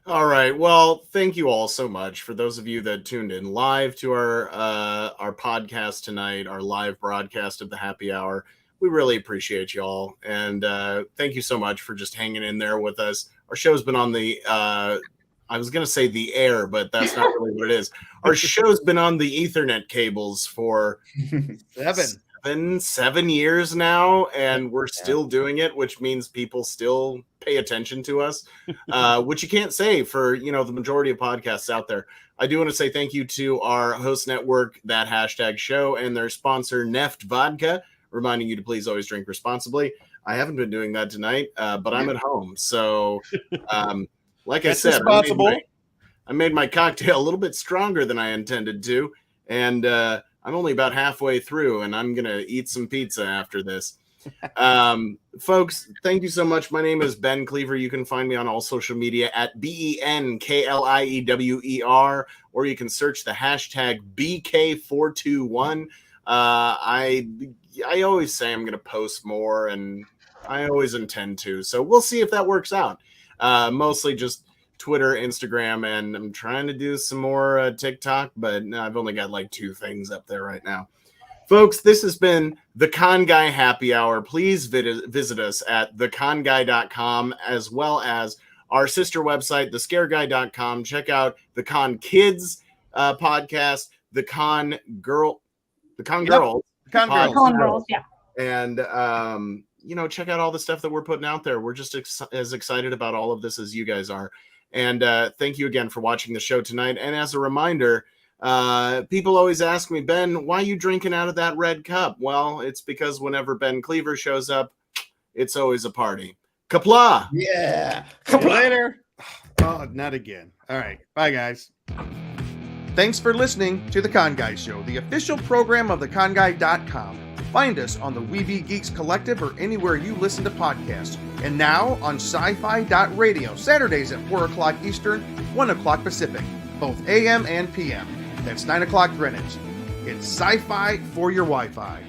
All right. Well, thank you all so much for those of you that tuned in live to our podcast tonight, our live broadcast of the happy hour. We really appreciate you all. And thank you so much for just hanging in there with us. Our show's been on the, I was going to say the air, but that's not really what it is. Our show's been on the Ethernet cables for 7 years now, and we're still doing it, which means people still pay attention to us, which you can't say for, the majority of podcasts out there. I do want to say thank you to our host network, That Hashtag Show, and their sponsor, Neft Vodka, reminding you to please always drink responsibly. I haven't been doing that tonight, but I'm at home. So, like I said, I made my cocktail a little bit stronger than I intended to, and I'm only about halfway through, and I'm going to eat some pizza after this. Folks, thank you so much. My name is Ben Cleaver. You can find me on all social media at BENKLIEWER, or you can search the hashtag BK421. I always say I'm going to post more, and I always intend to. So we'll see if that works out. Mostly just Twitter, Instagram, and I'm trying to do some more TikTok, but I've only got like 2 things up there right now. Folks, this has been the Con Guy Happy Hour. Please visit us at theconguy.com, as well as our sister website, thescareguy.com. Check out the Con Kids podcast, the Con Girls. And check out all the stuff that we're putting out there. We're just as excited about all of this as you guys are. And thank you again for watching the show tonight. And as a reminder, people always ask me, Ben, why are you drinking out of that red cup? Well, it's because whenever Ben Cleaver shows up, it's always a party. Kapla! Yeah. Kapla. Later. Oh, not again. All right. Bye, guys. Thanks for listening to The Con Guy Show, the official program of theconguy.com. Find us on the Weeby Geeks Collective or anywhere you listen to podcasts. And now on sci-fi.radio, Saturdays at 4 o'clock Eastern, 1 o'clock Pacific, both AM and PM. That's 9 o'clock Greenwich. It's sci-fi for your Wi-Fi.